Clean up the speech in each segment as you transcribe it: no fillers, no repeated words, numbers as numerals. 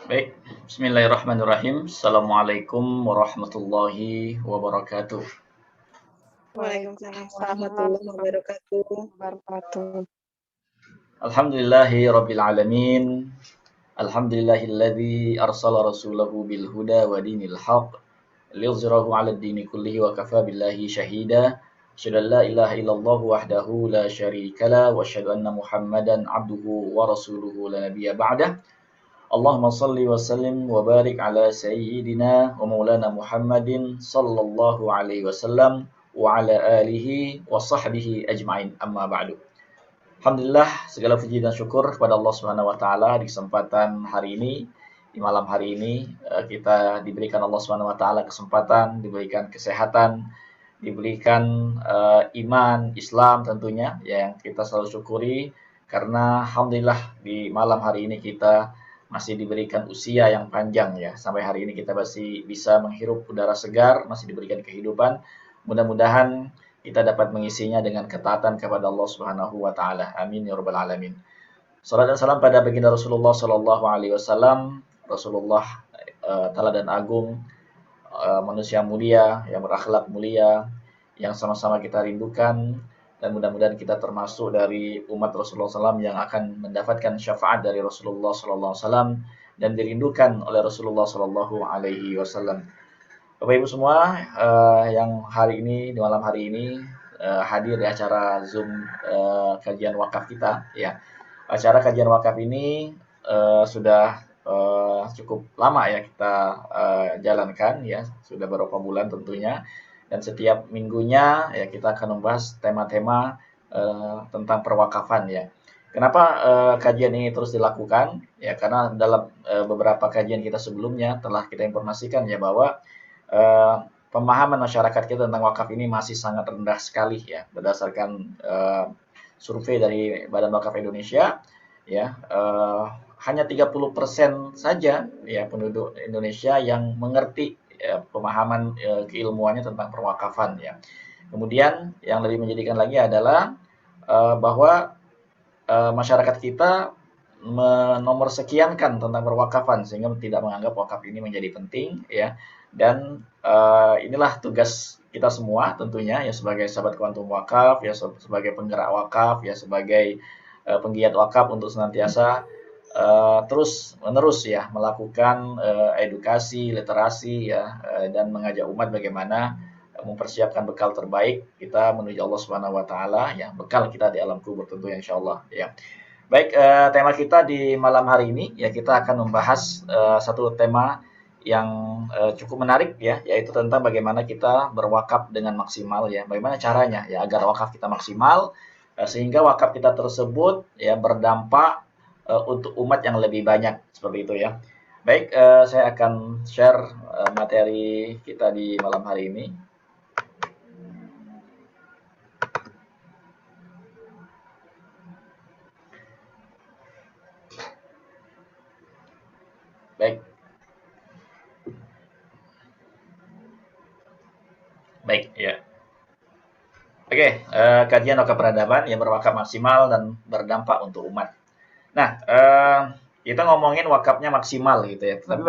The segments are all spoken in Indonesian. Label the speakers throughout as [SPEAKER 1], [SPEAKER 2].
[SPEAKER 1] Baik, Bismillahirrahmanirrahim. Assalamualaikum warahmatullahi wabarakatuh.
[SPEAKER 2] Waalaikumsalam
[SPEAKER 3] Salam
[SPEAKER 2] warahmatullahi wabarakatuh.
[SPEAKER 3] wabarakatuh.
[SPEAKER 1] Alhamdulillahi rabbil alamin. Alhamdulillahilladzi arsala rasulahu bil huda wa dinil haq liyuzhirahu 'alad dini kullihi wa kafa billahi shahida. Asyhadu an la ilaha illallah wahdahu la syarika wa asyhadu anna Muhammadan abduhu wa rasuluhu la nabiyya ba'dah. Allahumma salli wa sallim wa barik ala sayyidina wa maulana Muhammadin sallallahu alaihi wasallam wa ala alihi wa sahbihi ajma'in amma ba'du. Alhamdulillah segala puji dan syukur kepada Allah Subhanahu wa taala di kesempatan hari ini, di malam hari ini kita diberikan Allah Subhanahu wa taala kesempatan, diberikan kesehatan, diberikan iman, Islam tentunya yang kita selalu syukuri karena alhamdulillah di malam hari ini kita masih diberikan usia yang panjang ya. Sampai hari ini kita masih bisa menghirup udara segar, masih diberikan kehidupan. Mudah-mudahan kita dapat mengisinya dengan ketaatan kepada Allah Subhanahu wa taala. Amin ya rabbal alamin. Salam dan salam pada baginda Rasulullah sallallahu alaihi wasallam, Rasulullah teladan agung, manusia mulia yang berakhlak mulia yang sama-sama kita rindukan dan mudah-mudahan kita termasuk dari umat Rasulullah SAW yang akan mendapatkan syafaat dari Rasulullah SAW dan dirindukan oleh Rasulullah SAW. Bapak Ibu semua yang hari ini di malam hari ini hadir di acara Zoom kajian wakaf kita ya. Acara kajian wakaf ini sudah cukup lama ya kita jalankan ya, sudah beberapa bulan tentunya. Dan setiap minggunya ya kita akan membahas tema-tema tentang perwakafan ya. Kenapa kajian ini terus dilakukan? Ya karena dalam beberapa kajian kita sebelumnya telah kita informasikan ya bahwa eh, pemahaman masyarakat kita tentang wakaf ini masih sangat rendah sekali ya berdasarkan survei dari Badan Wakaf Indonesia ya hanya 30% saja ya penduduk Indonesia yang mengerti pemahaman keilmuannya tentang perwakafan ya. Kemudian yang lebih menjadikan lagi adalah bahwa masyarakat kita menomorsekiankan tentang perwakafan sehingga tidak menganggap wakaf ini menjadi penting ya. Dan inilah tugas kita semua tentunya ya sebagai sahabat kuantum wakaf ya sebagai penggerak wakaf ya sebagai penggiat wakaf untuk senantiasa terus menerus ya melakukan edukasi, literasi ya dan mengajak umat bagaimana mempersiapkan bekal terbaik kita menuju Allah Subhanahu wa taala ya, bekal kita di alam kubur tentunya insyaallah ya. Baik, tema kita di malam hari ini ya kita akan membahas satu tema yang cukup menarik ya, yaitu tentang bagaimana kita berwakaf dengan maksimal ya. Bagaimana caranya ya agar wakaf kita maksimal sehingga wakaf kita tersebut ya berdampak untuk umat yang lebih banyak seperti itu ya. Baik, saya akan share materi kita di malam hari ini. Baik, baik ya. Oke, kajian wakaf peradaban yang berwakaf maksimal dan berdampak untuk umat. Nah, kita ngomongin wakafnya maksimal gitu ya. Tapi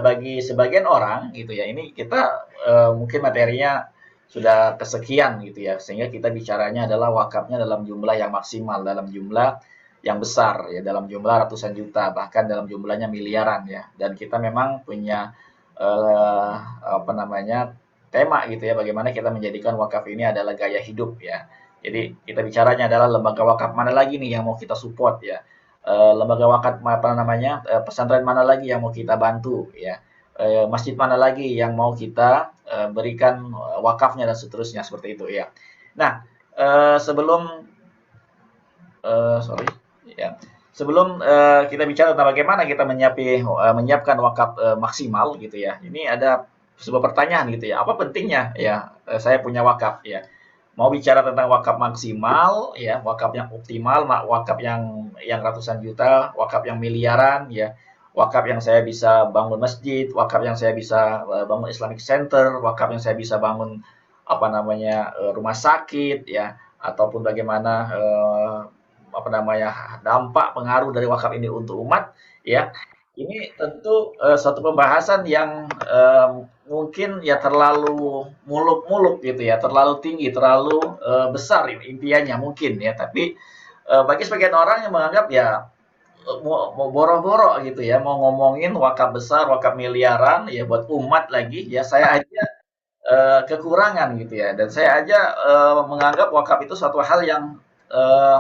[SPEAKER 1] bagi sebagian orang gitu ya, ini kita mungkin materinya sudah kesekian gitu ya, sehingga kita bicaranya adalah wakafnya dalam jumlah yang maksimal, dalam jumlah yang besar ya, dalam jumlah ratusan juta, bahkan dalam jumlahnya miliaran ya. Dan kita memang punya apa namanya tema gitu ya, bagaimana kita menjadikan wakaf ini adalah gaya hidup ya. Jadi kita bicaranya adalah lembaga wakaf mana lagi nih yang mau kita support ya, lembaga wakaf apa namanya pesantren mana lagi yang mau kita bantu ya, masjid mana lagi yang mau kita berikan wakafnya dan seterusnya seperti itu ya. Nah sebelum sorry ya sebelum kita bicara tentang bagaimana kita menyiapkan wakaf maksimal gitu ya, ini ada sebuah pertanyaan gitu ya, apa pentingnya ya saya punya wakaf ya. Mau bicara tentang wakaf maksimal ya, wakaf yang optimal, wakaf yang ratusan juta, wakaf yang miliaran ya, wakaf yang saya bisa bangun masjid, wakaf yang saya bisa bangun Islamic Center, wakaf yang saya bisa bangun apa namanya rumah sakit ya, ataupun bagaimana apa namanya dampak pengaruh dari wakaf ini untuk umat ya. ini tentu suatu pembahasan yang mungkin ya terlalu muluk-muluk gitu ya, terlalu tinggi, terlalu besar ini impiannya mungkin ya. Tapi bagi sebagian orang yang menganggap ya mau boro-boro gitu ya, mau ngomongin wakaf besar, wakaf miliaran ya buat umat lagi, ya saya aja kekurangan gitu ya. Dan saya aja menganggap wakaf itu suatu hal yang eee,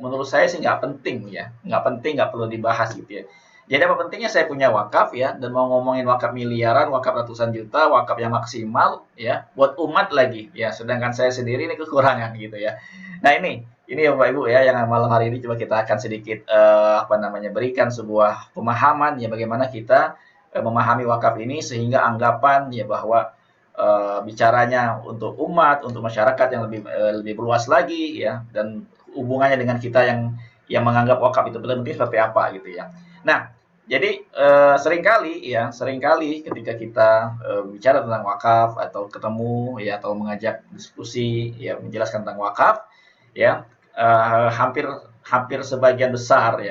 [SPEAKER 1] menurut saya sih nggak penting ya, nggak penting, nggak perlu dibahas gitu ya. Jadi apa pentingnya saya punya wakaf ya, dan mau ngomongin wakaf miliaran, wakaf ratusan juta, wakaf yang maksimal ya, buat umat lagi ya, sedangkan saya sendiri ini kekurangan gitu ya. Nah ini ya Bapak Ibu ya, yang malam hari ini coba kita akan sedikit, apa namanya, berikan sebuah pemahaman ya, bagaimana kita, memahami wakaf ini sehingga anggapan ya bahwa bicaranya untuk umat, untuk masyarakat yang lebih luas lagi ya, dan hubungannya dengan kita yang menganggap wakaf itu penting seperti apa gitu ya. Nah, jadi seringkali ketika kita bicara tentang wakaf atau ketemu ya atau mengajak diskusi ya menjelaskan tentang wakaf ya hampir hampir sebagian besar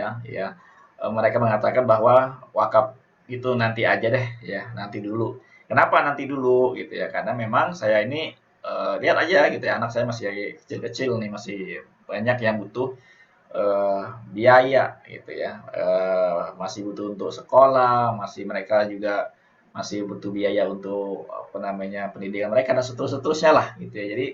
[SPEAKER 1] mereka mengatakan bahwa wakaf itu nanti aja deh ya, nanti dulu. Kenapa nanti dulu gitu ya? Karena memang saya ini lihat aja gitu ya, anak saya masih kecil-kecil nih, masih banyak yang butuh biaya gitu ya, masih butuh untuk sekolah, mereka juga masih butuh biaya untuk apa namanya pendidikan mereka dan seterusnya lah gitu ya. Jadi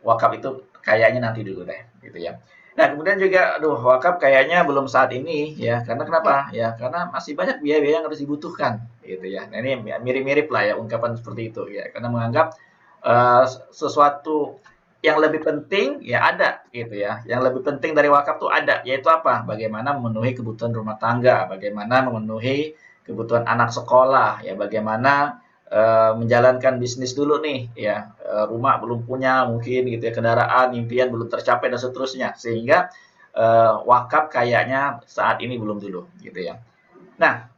[SPEAKER 1] wakaf itu kayaknya nanti dulu deh gitu ya. Nah kemudian juga, aduh wakaf kayaknya belum saat ini ya, karena kenapa? Ya karena masih banyak biaya-biaya yang harus dibutuhkan gitu ya. Nah ini mirip-mirip lah ya ungkapan seperti itu ya, karena menganggap sesuatu yang lebih penting ya ada gitu ya. Yang lebih penting dari wakaf tuh ada, yaitu apa? Bagaimana memenuhi kebutuhan rumah tangga, bagaimana memenuhi kebutuhan anak sekolah, ya bagaimana menjalankan bisnis dulu nih ya. Rumah belum punya mungkin gitu ya, kendaraan, impian belum tercapai dan seterusnya. Sehingga wakaf kayaknya saat ini belum dulu gitu ya. Nah,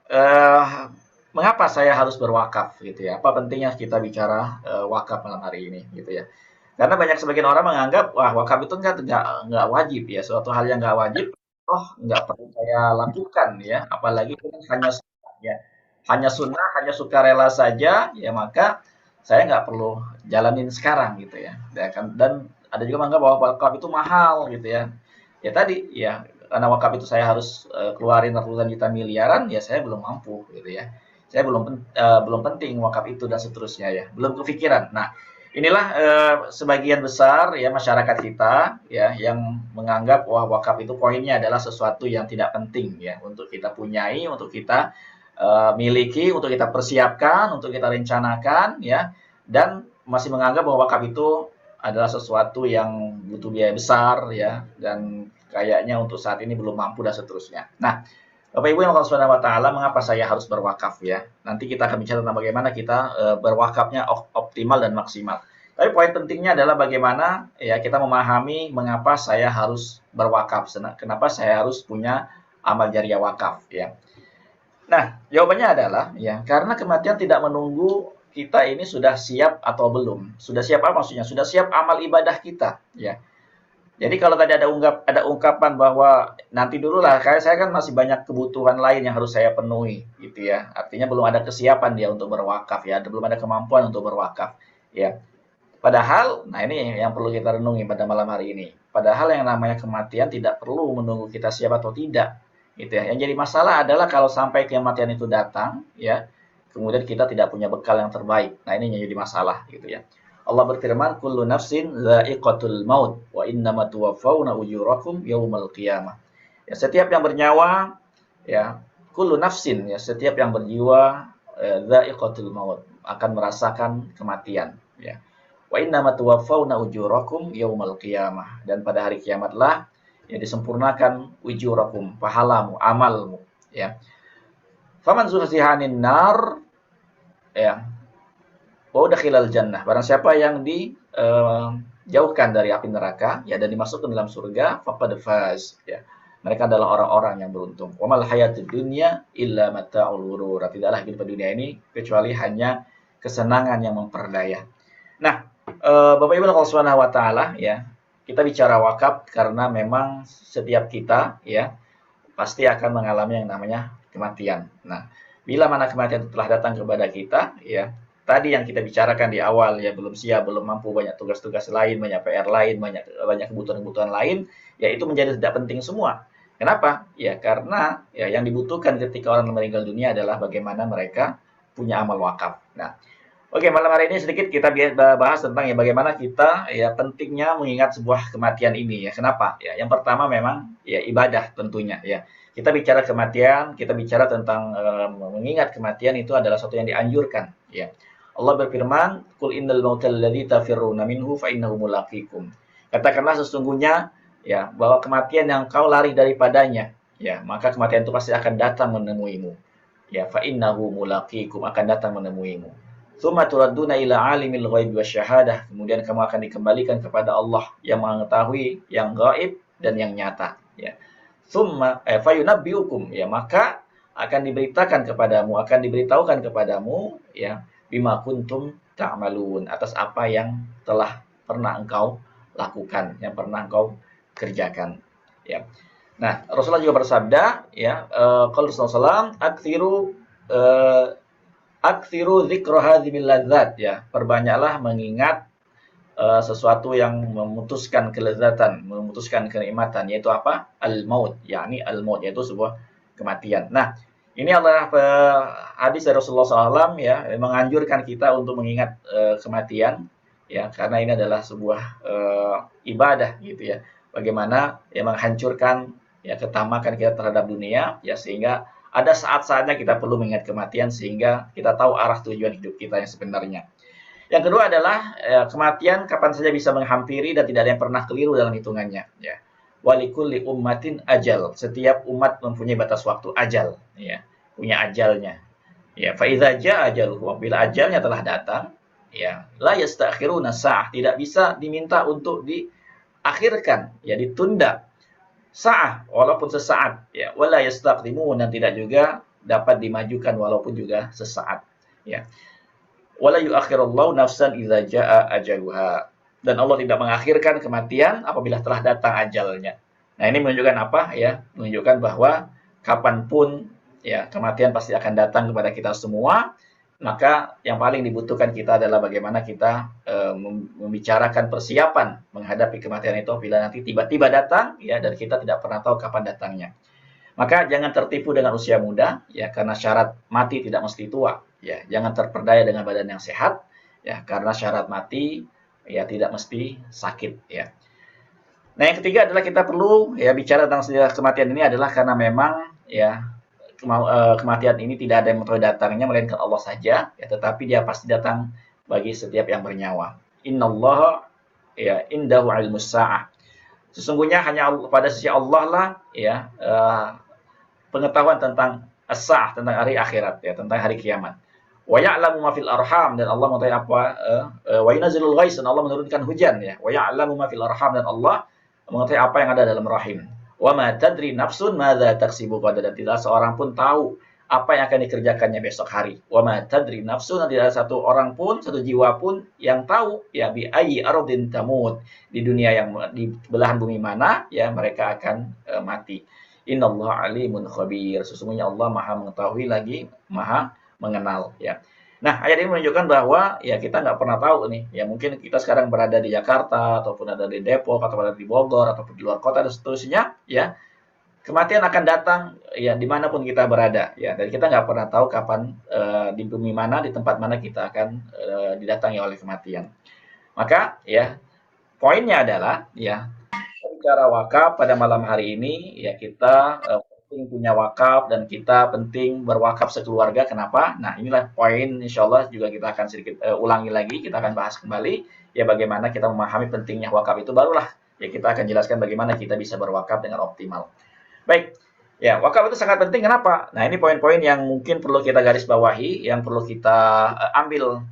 [SPEAKER 1] mengapa saya harus berwakaf gitu ya? Apa pentingnya kita bicara wakaf malam hari ini gitu ya? Karena banyak sebagian orang menganggap, wah wakaf itu nggak wajib ya, suatu hal yang nggak wajib, oh nggak perlu saya lakukan ya, apalagi itu kan hanya sunnah ya, hanya sunnah, hanya sukarela saja, ya maka saya nggak perlu jalanin sekarang gitu ya. Dan ada juga menganggap bahwa wakaf itu mahal gitu ya. Ya tadi ya, karena wakaf itu saya harus keluarin ratusan juta miliaran, ya saya belum mampu gitu ya. Saya belum penting wakaf itu dan seterusnya ya, belum kepikiran. Nah, inilah sebagian besar ya masyarakat kita ya yang menganggap wah wakaf itu poinnya adalah sesuatu yang tidak penting ya untuk kita punyai, untuk kita miliki, untuk kita persiapkan, untuk kita rencanakan ya, dan masih menganggap bahwa wakaf itu adalah sesuatu yang butuh biaya besar ya, dan kayaknya untuk saat ini belum mampu dan seterusnya. Nah, Bapak Ibu yang Allah Subhanahu wa taala, mengapa saya harus berwakaf ya? Nanti kita akan bicara tentang bagaimana kita berwakafnya optimal dan maksimal. Tapi poin pentingnya adalah bagaimana ya kita memahami mengapa saya harus berwakaf, kenapa saya harus punya amal jariah wakaf ya. Nah, jawabannya adalah ya karena kematian tidak menunggu kita ini sudah siap atau belum. Sudah siap apa maksudnya? Sudah siap amal ibadah kita ya. Jadi kalau tadi ada ungkapan bahwa nanti dulu lah, kayak saya kan masih banyak kebutuhan lain yang harus saya penuhi, gitu ya. Artinya belum ada kesiapan dia untuk berwakaf ya, belum ada kemampuan untuk berwakaf, ya. Padahal, nah ini yang perlu kita renungi pada malam hari ini. Padahal yang namanya kematian tidak perlu menunggu kita siap atau tidak, gitu ya. Yang jadi masalah adalah kalau sampai kematian itu datang, ya, kemudian kita tidak punya bekal yang terbaik. Nah ini yang jadi masalah, gitu ya. Allah berfirman, "Kullu nafsin dha'iqatul maut wa innama tuwaffawna ujurakum yaumal qiyamah." Ya, setiap yang bernyawa, ya, kullu nafsin, ya, setiap yang berjiwa, dha'iqatul maut, akan merasakan kematian, ya. Wa innama tuwaffawna ujurakum yaumal qiyamah, dan pada hari kiamatlah ya disempurnakan ujurakum, pahalamu, amalmu, ya. Faman zuhzihanin nar, ya, wa udkhilal jannah. Barang siapa yang dijauhkan dari api neraka ya dan dimasukkan dalam surga, faqad faz, ya. Mereka adalah orang-orang yang beruntung. Wa mal hayatud dunya illa mata'ul ghurur. Tidaklah hidup dunia ini kecuali hanya kesenangan yang memperdaya. Nah, Bapak Ibu Allah Subhanahu wa taala ya, kita bicara wakaf karena memang setiap kita ya pasti akan mengalami yang namanya kematian. Nah, bila mana kematian telah datang kepada kita, ya, tadi yang kita bicarakan di awal, ya, belum siap, belum mampu, banyak tugas-tugas lain, banyak PR lain, banyak kebutuhan-kebutuhan lain, ya itu menjadi tidak penting semua. Kenapa? Ya karena ya yang dibutuhkan ketika orang meninggal dunia adalah bagaimana mereka punya amal wakaf. Nah, oke, malam hari ini sedikit kita bahas tentang ya bagaimana kita ya pentingnya mengingat sebuah kematian ini ya. Kenapa? Ya, yang pertama memang ya ibadah tentunya ya. Kita bicara kematian, kita bicara tentang mengingat kematian itu adalah sesuatu yang dianjurkan ya. Allah berfirman, "Qul innal mautal ladzi tafirruna minhu fa innahu mulaqikum." Katakanlah sesungguhnya ya bahwa kematian yang kau lari daripadanya ya, maka kematian itu pasti akan datang menemuimu. Ya, fa innahu mulaqikum, akan datang menemuimu. Tsumma turadduna ila alimil ghaibi wasyahadah. Kemudian kamu akan dikembalikan kepada Allah yang mengetahui yang gaib dan yang nyata, ya. Tsumma fayunabbiukum, ya, maka akan diberitakan kepadamu, akan diberitahukan kepadamu, ya, bima kuntum ta'malun, atas apa yang telah pernah engkau lakukan, yang pernah engkau kerjakan, ya. Nah, Rasulullah juga bersabda, ya, qala Rasulullah Aktsiru dzikra hadzimil ladzat, ya. Perbanyaklah mengingat sesuatu yang memutuskan kelezatan, memutuskan kenikmatan, yaitu apa? Al-maut, yakni al-maut, yaitu sebuah kematian. Nah, ini adalah hadis dari Rasulullah SAW ya, menganjurkan kita untuk mengingat kematian, ya, karena ini adalah sebuah ibadah gitu ya. Bagaimana ya menghancurkan ya ketamakan kita terhadap dunia, ya, sehingga ada saat-saatnya kita perlu mengingat kematian sehingga kita tahu arah tujuan hidup kita yang sebenarnya. Yang kedua adalah kematian kapan saja bisa menghampiri dan tidak ada yang pernah keliru dalam hitungannya. Ya. Walikulli ummatin ajal. Setiap umat mempunyai batas waktu ajal. Ya. Punya ajalnya. Ya. Faiza jaa ajaluhu. Bila ajalnya telah datang, ya, la yastakhiruna sa'ah. Tidak bisa diminta untuk diakhirkan, ya, ditunda. Sa'ah, walaupun sesaat, ya, wala yastaqdimun, dan tidak juga dapat dimajukan walaupun juga sesaat, ya. Wala yuakhirullahu nafsan idza jaa ajaluha, dan Allah tidak mengakhirkan kematian apabila telah datang ajalnya. Nah, ini menunjukkan apa ya? Menunjukkan bahwa kapanpun ya kematian pasti akan datang kepada kita semua. Maka yang paling dibutuhkan kita adalah bagaimana kita membicarakan persiapan menghadapi kematian itu bila nanti tiba-tiba datang, ya, dan kita tidak pernah tahu kapan datangnya. Maka jangan tertipu dengan usia muda, ya, karena syarat mati tidak mesti tua, ya. Jangan terperdaya dengan badan yang sehat, ya, karena syarat mati ya tidak mesti sakit, ya. Nah, yang ketiga adalah kita perlu ya bicara tentang sejarah kematian ini adalah karena memang ya kematian ini tidak ada yang mengetahui datangnya melainkan Allah saja, ya, tetapi dia pasti datang bagi setiap yang bernyawa. Innallaha ya indahu ilmus sa'ah. Sesungguhnya hanya pada sisi Allah lah ya pengetahuan tentang as-sa'ah, tentang hari akhirat, ya, tentang hari kiamat. Wa ya'lamu ma fil arham, dan Allah mengetahui apa wa yunazzilul ghais, dan Allah menurunkan hujan, ya. Wa ya'lamu ma fil arham, dan Allah mengetahui apa yang ada dalam rahim. Wa ma tadri nafsun madza taksibu ghadan, dan tidak seorang pun tahu apa yang akan dikerjakannya besok hari. Wa ma tadri nafsun, dan tidak ada satu orang pun, satu jiwa pun yang tahu ya bi ayyi ardin tamut, di dunia yang di belahan bumi mana ya mereka akan mati. Innallaha alimun khabir. Sesungguhnya Allah Maha mengetahui lagi Maha mengenal, ya. Nah, ayat ini menunjukkan bahwa ya kita nggak pernah tahu nih. Ya mungkin kita sekarang berada di Jakarta ataupun ada di Depok atau ada di Bogor ataupun di luar kota dan seterusnya, ya. Kematian akan datang ya dimanapun kita berada, ya. Dan kita nggak pernah tahu kapan di bumi mana, di tempat mana kita akan didatangi oleh kematian. Maka ya poinnya adalah ya bicara wakaf pada malam hari ini ya kita penting punya wakaf dan kita penting berwakaf sekeluarga. Kenapa? Nah, inilah poin insya Allah juga kita akan sedikit ulangi lagi, kita akan bahas kembali ya bagaimana kita memahami pentingnya wakaf itu, barulah ya kita akan jelaskan bagaimana kita bisa berwakaf dengan optimal. Baik, ya wakaf itu sangat penting. Kenapa? Nah, ini poin-poin yang mungkin perlu kita garis bawahi, yang perlu kita ambil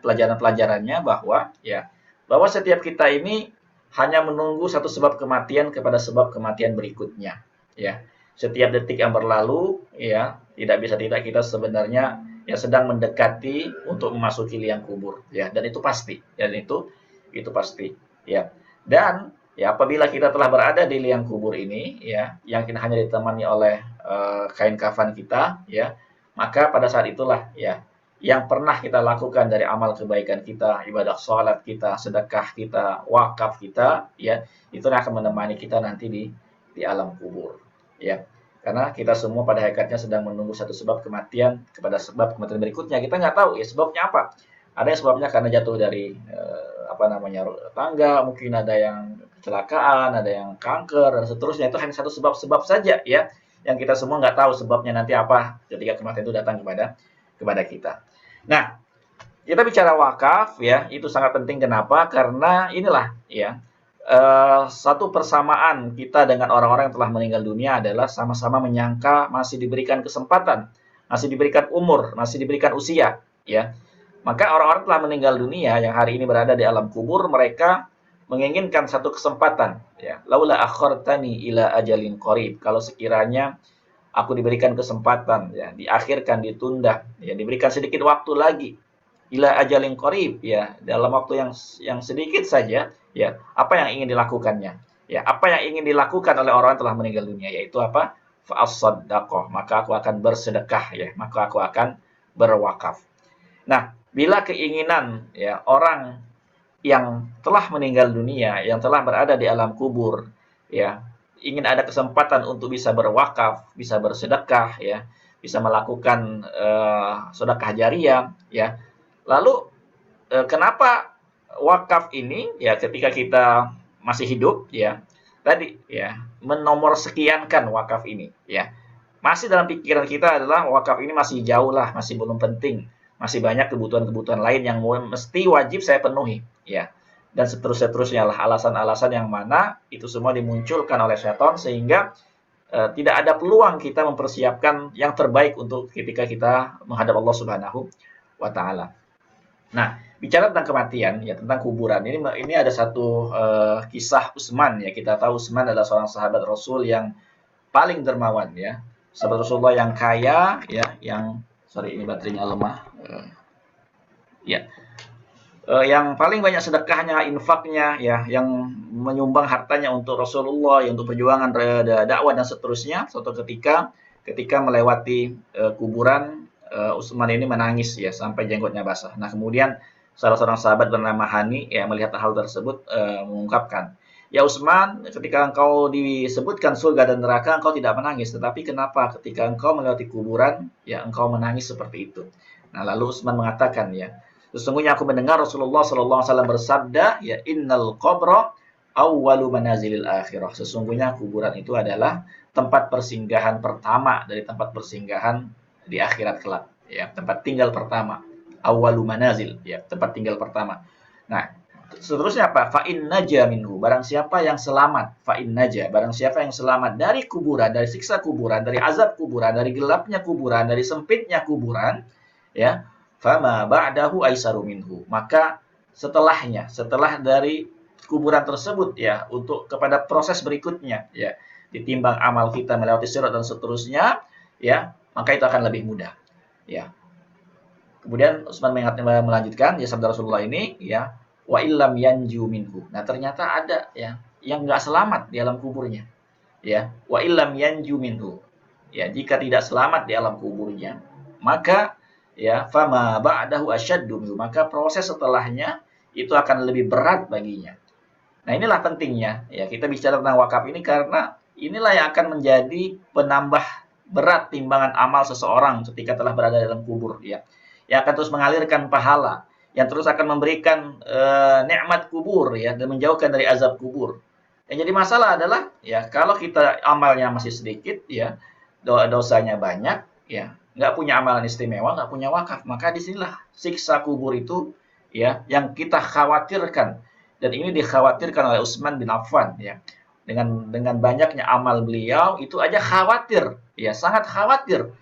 [SPEAKER 1] pelajaran-pelajarannya bahwa setiap kita ini hanya menunggu satu sebab kematian kepada sebab kematian berikutnya. Ya, setiap detik yang berlalu, ya tidak bisa tidak kita sebenarnya ya sedang mendekati untuk memasuki liang kubur, ya, dan itu pasti, dan itu pasti, ya. Dan Ya, apabila kita telah berada di liang kubur ini, ya, yang kita hanya ditemani oleh kain kafan kita, ya, maka pada saat itulah, ya, yang pernah kita lakukan dari amal kebaikan kita, ibadah sholat kita, sedekah kita, wakaf kita, ya, itu akan menemani kita nanti di alam kubur, ya. Karena kita semua pada hakikatnya sedang menunggu satu sebab kematian kepada sebab kematian berikutnya. Kita nggak tahu ya sebabnya apa. Ada yang sebabnya karena jatuh dari tangga, mungkin ada yang kecelakaan, ada yang kanker dan seterusnya. Itu hanya satu sebab-sebab saja ya, yang kita semua nggak tahu sebabnya nanti apa ketika kematian itu datang kepada kita. Nah, kita bicara wakaf ya, itu sangat penting. Kenapa? Karena inilah ya, satu persamaan kita dengan orang-orang yang telah meninggal dunia adalah sama-sama menyangka masih diberikan kesempatan, masih diberikan umur, masih diberikan usia ya. Maka orang-orang telah meninggal dunia yang hari ini berada di alam kubur, mereka menginginkan satu kesempatan ya. Laula akhartani ila ajalin qarib. Kalau sekiranya aku diberikan kesempatan ya, diakhirkan, ditunda, ya, diberikan sedikit waktu lagi. Ila ajalin qarib ya, dalam waktu yang sedikit saja ya, apa yang ingin dilakukannya? Ya, apa yang ingin dilakukan oleh orang yang telah meninggal dunia yaitu apa? Fa as-saddaqah, maka aku akan bersedekah ya, maka aku akan berwakaf. Nah, bila keinginan ya orang yang telah meninggal dunia, yang telah berada di alam kubur, ya, ingin ada kesempatan untuk bisa berwakaf, bisa bersedekah, ya, bisa melakukan sedekah jariyah, ya. Lalu kenapa wakaf ini, ya, ketika kita masih hidup, ya, tadi, ya, menomor sekiankan wakaf ini, ya, masih dalam pikiran kita adalah wakaf ini masih jauh lah, masih belum penting. Masih banyak kebutuhan-kebutuhan lain yang mesti wajib saya penuhi, ya. Dan seterusnya lah alasan-alasan yang mana itu semua dimunculkan oleh setan sehingga tidak ada peluang kita mempersiapkan yang terbaik untuk ketika kita menghadap Allah Subhanahu wa taala. Nah, bicara tentang kematian ya, tentang kuburan. Ini ada satu kisah Utsman ya. Kita tahu Utsman adalah seorang sahabat Rasul yang paling dermawan ya. Sahabat Rasulullah yang kaya ya, yang sorry ini baterainya lemah. Ya, yang paling banyak sedekahnya, infaknya, ya, yang menyumbang hartanya untuk Rasulullah, ya, untuk perjuangan dakwah dan seterusnya. Suatu ketika melewati kuburan, Utsman ini menangis ya sampai jenggotnya basah. Nah, kemudian salah seorang sahabat bernama Hani ya melihat hal tersebut mengungkapkan, "Ya Utsman, ketika engkau disebutkan surga dan neraka, engkau tidak menangis. Tetapi kenapa ketika engkau melewati kuburan, ya engkau menangis seperti itu?" Nah, lalu Utsman mengatakan ya, "Sesungguhnya aku mendengar Rasulullah SAW bersabda, ya innal qabra awwalu manazilil akhirah." Sesungguhnya kuburan itu adalah tempat persinggahan pertama dari tempat persinggahan di akhirat kelak. Ya, tempat tinggal pertama. Awwalu manazil, ya, tempat tinggal pertama. Nah, seterusnya apa? Fa'in naja minhu. Barang siapa yang selamat. Fa'in naja. Barang siapa yang selamat dari kuburan, dari siksa kuburan, dari azab kuburan, dari gelapnya kuburan, dari sempitnya kuburan, ya, fama ba'dahu aisaru minhu. Maka setelahnya, setelah dari kuburan tersebut ya, untuk kepada proses berikutnya ya, ditimbang amal kita melewati sirat dan seterusnya, ya, maka itu akan lebih mudah. Ya. Kemudian Utsman melanjutkan ya sabda Rasulullah ini ya, wa illam yanju minhu. Nah, ternyata ada ya yang enggak selamat di alam kuburnya. Ya, wa illam yanju minhu. Ya, jika tidak selamat di alam kuburnya, maka ya fama ba'dahu asyaddu minhu, maka proses setelahnya itu akan lebih berat baginya. Nah, inilah pentingnya ya kita bicara tentang wakaf ini karena inilah yang akan menjadi penambah berat timbangan amal seseorang ketika telah berada dalam kubur ya. Yang akan terus mengalirkan pahala, yang terus akan memberikan nikmat kubur ya dan menjauhkan dari azab kubur. Yang jadi masalah adalah ya kalau kita amalnya masih sedikit ya, dosanya banyak ya, nggak punya amalan istimewa, nggak punya wakaf, maka disinilah siksa kubur itu ya yang kita khawatirkan. Dan ini dikhawatirkan oleh Utsman bin Affan ya. Dengan banyaknya amal beliau itu aja khawatir, ya sangat khawatir.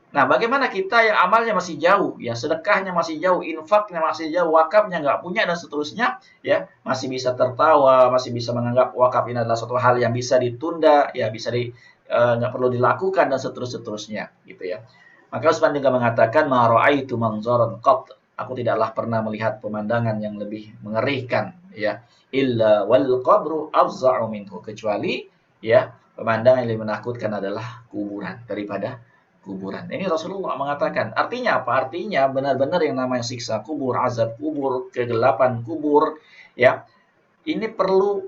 [SPEAKER 1] Nah, bagaimana kita yang amalnya masih jauh, ya sedekahnya masih jauh, infaknya masih jauh, wakafnya nggak punya dan seterusnya, ya masih bisa tertawa, masih bisa menganggap wakaf ini adalah suatu hal yang bisa ditunda, ya bisa nggak perlu dilakukan dan seterusnya, gitu ya. Maka Utsman juga mengatakan, "Ma ra'aitu manzaran qat." Aku tidaklah pernah melihat pemandangan yang lebih mengerikan ya. Illa wal qabru afza'u minhu, kecuali ya pemandangan yang lebih menakutkan adalah kuburan daripada kuburan. Ini Rasulullah mengatakan. Artinya apa? Artinya benar-benar yang namanya siksa kubur, azab kubur, kegelapan kubur, ya. Ini perlu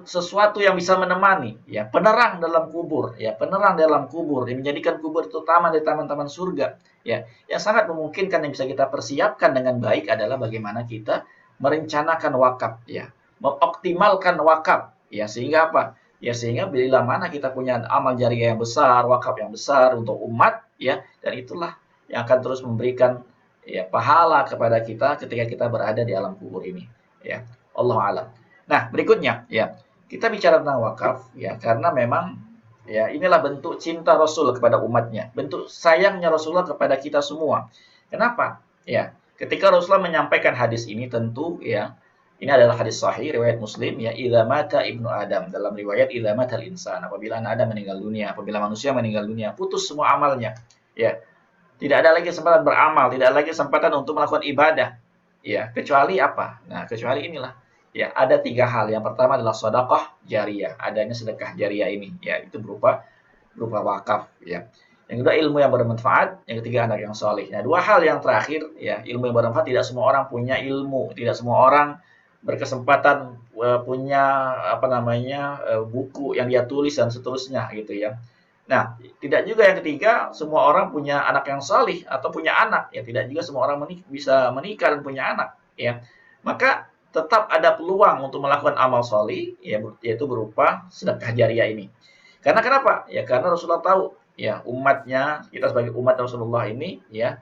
[SPEAKER 1] sesuatu yang bisa menemani, ya, penerang dalam kubur, ya, penerang dalam kubur, yang menjadikan kubur itu taman dari taman-taman surga, ya. Yang sangat memungkinkan yang bisa kita persiapkan dengan baik adalah bagaimana kita merencanakan wakaf, ya, mengoptimalkan wakaf, ya, sehingga apa? Ya, sehingga bila mana kita punya amal jariah yang besar, wakaf yang besar untuk umat, ya, dan itulah yang akan terus memberikan ya pahala kepada kita ketika kita berada di alam kubur ini, ya. Allah alam. Nah, berikutnya ya, kita bicara tentang wakaf ya karena memang ya inilah bentuk cinta Rasul kepada umatnya, bentuk sayangnya Rasulullah kepada kita semua. Kenapa? Ya, ketika Rasulullah menyampaikan hadis ini tentu ya ini adalah hadis sahih riwayat Muslim ya, idza mata ibnu Adam, dalam riwayat idza matal insan, apabila anak Adam meninggal dunia, apabila manusia meninggal dunia, putus semua amalnya. Ya, tidak ada lagi kesempatan beramal, tidak ada lagi kesempatan untuk melakukan ibadah. Ya, kecuali apa? Nah, kecuali inilah. Ya, ada 3 hal. Yang pertama adalah sedekah jariyah. Adanya sedekah jariyah ini, ya, itu berupa wakaf, ya. Yang kedua ilmu yang bermanfaat, yang ketiga anak yang soleh. Nah, 2 hal yang terakhir, ya, ilmu yang bermanfaat tidak semua orang punya ilmu, tidak semua orang berkesempatan punya apa namanya buku yang dia tulis dan seterusnya gitu ya. Nah, tidak juga yang ketiga semua orang punya anak yang salih atau punya anak, ya tidak juga semua orang bisa menikah dan punya anak, ya. Maka tetap ada peluang untuk melakukan amal salih, ya, yaitu berupa sedekah jariah ini. Karena kenapa? Ya karena Rasulullah tahu, ya umatnya, kita sebagai umat Rasulullah ini, ya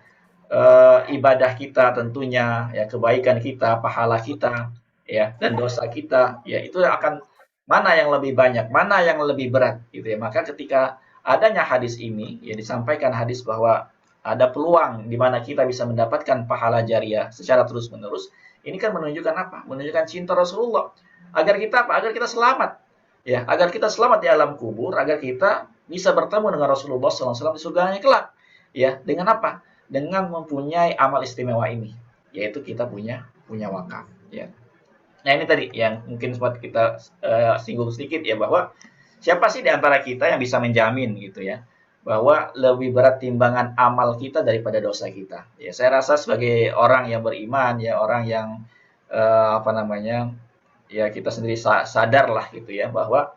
[SPEAKER 1] ibadah kita tentunya, ya kebaikan kita, pahala kita, ya dan dosa kita, ya itu akan mana yang lebih banyak, mana yang lebih berat, gitu ya. Maka ketika adanya hadis ini, ya disampaikan hadis bahwa ada peluang di mana kita bisa mendapatkan pahala jariah secara terus-menerus. Ini kan menunjukkan apa? Menunjukkan cinta Rasulullah. Agar kita apa? Agar kita selamat. Ya, agar kita selamat di alam kubur, agar kita bisa bertemu dengan Rasulullah SAW di surganya kelak. Ya, dengan apa? Dengan mempunyai amal istimewa ini, yaitu kita punya wakaf. Ya. Nah ini tadi yang mungkin sempat kita singgung sedikit ya, bahwa siapa sih di antara kita yang bisa menjamin gitu ya, bahwa lebih berat timbangan amal kita daripada dosa kita. Ya, saya rasa sebagai orang yang beriman, ya orang yang apa namanya, ya kita sendiri sadar lah gitu ya, bahwa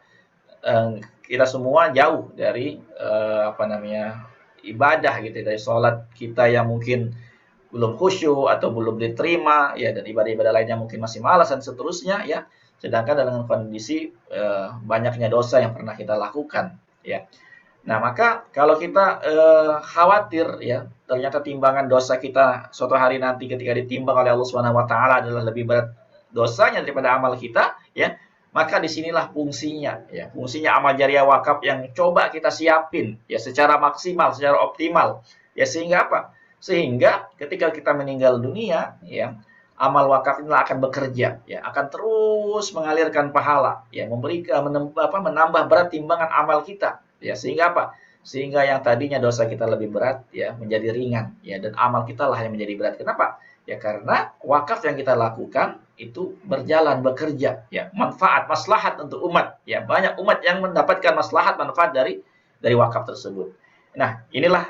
[SPEAKER 1] kita semua jauh dari apa namanya ibadah gitu, dari sholat kita yang mungkin belum khusyuk atau belum diterima ya, dan ibadah-ibadah lainnya mungkin masih malas dan seterusnya ya. Sedangkan dalam kondisi banyaknya dosa yang pernah kita lakukan ya. Nah, maka kalau kita khawatir ya ternyata timbangan dosa kita suatu hari nanti ketika ditimbang oleh Allah Subhanahu wa taala adalah lebih berat dosanya daripada amal kita ya, maka disinilah fungsinya ya, fungsinya amal jariah wakaf yang coba kita siapin ya secara maksimal, secara optimal ya, sehingga apa? Sehingga ketika kita meninggal dunia, ya, amal wakaf ini akan bekerja, ya, akan terus mengalirkan pahala, ya, menambah berat timbangan amal kita, ya, sehingga apa? Sehingga yang tadinya dosa kita lebih berat, ya, menjadi ringan, ya, dan amal kita lah yang menjadi berat. Kenapa? Ya, karena wakaf yang kita lakukan itu berjalan, bekerja, ya, manfaat, maslahat untuk umat, ya, banyak umat yang mendapatkan maslahat, manfaat dari wakaf tersebut. Nah, inilah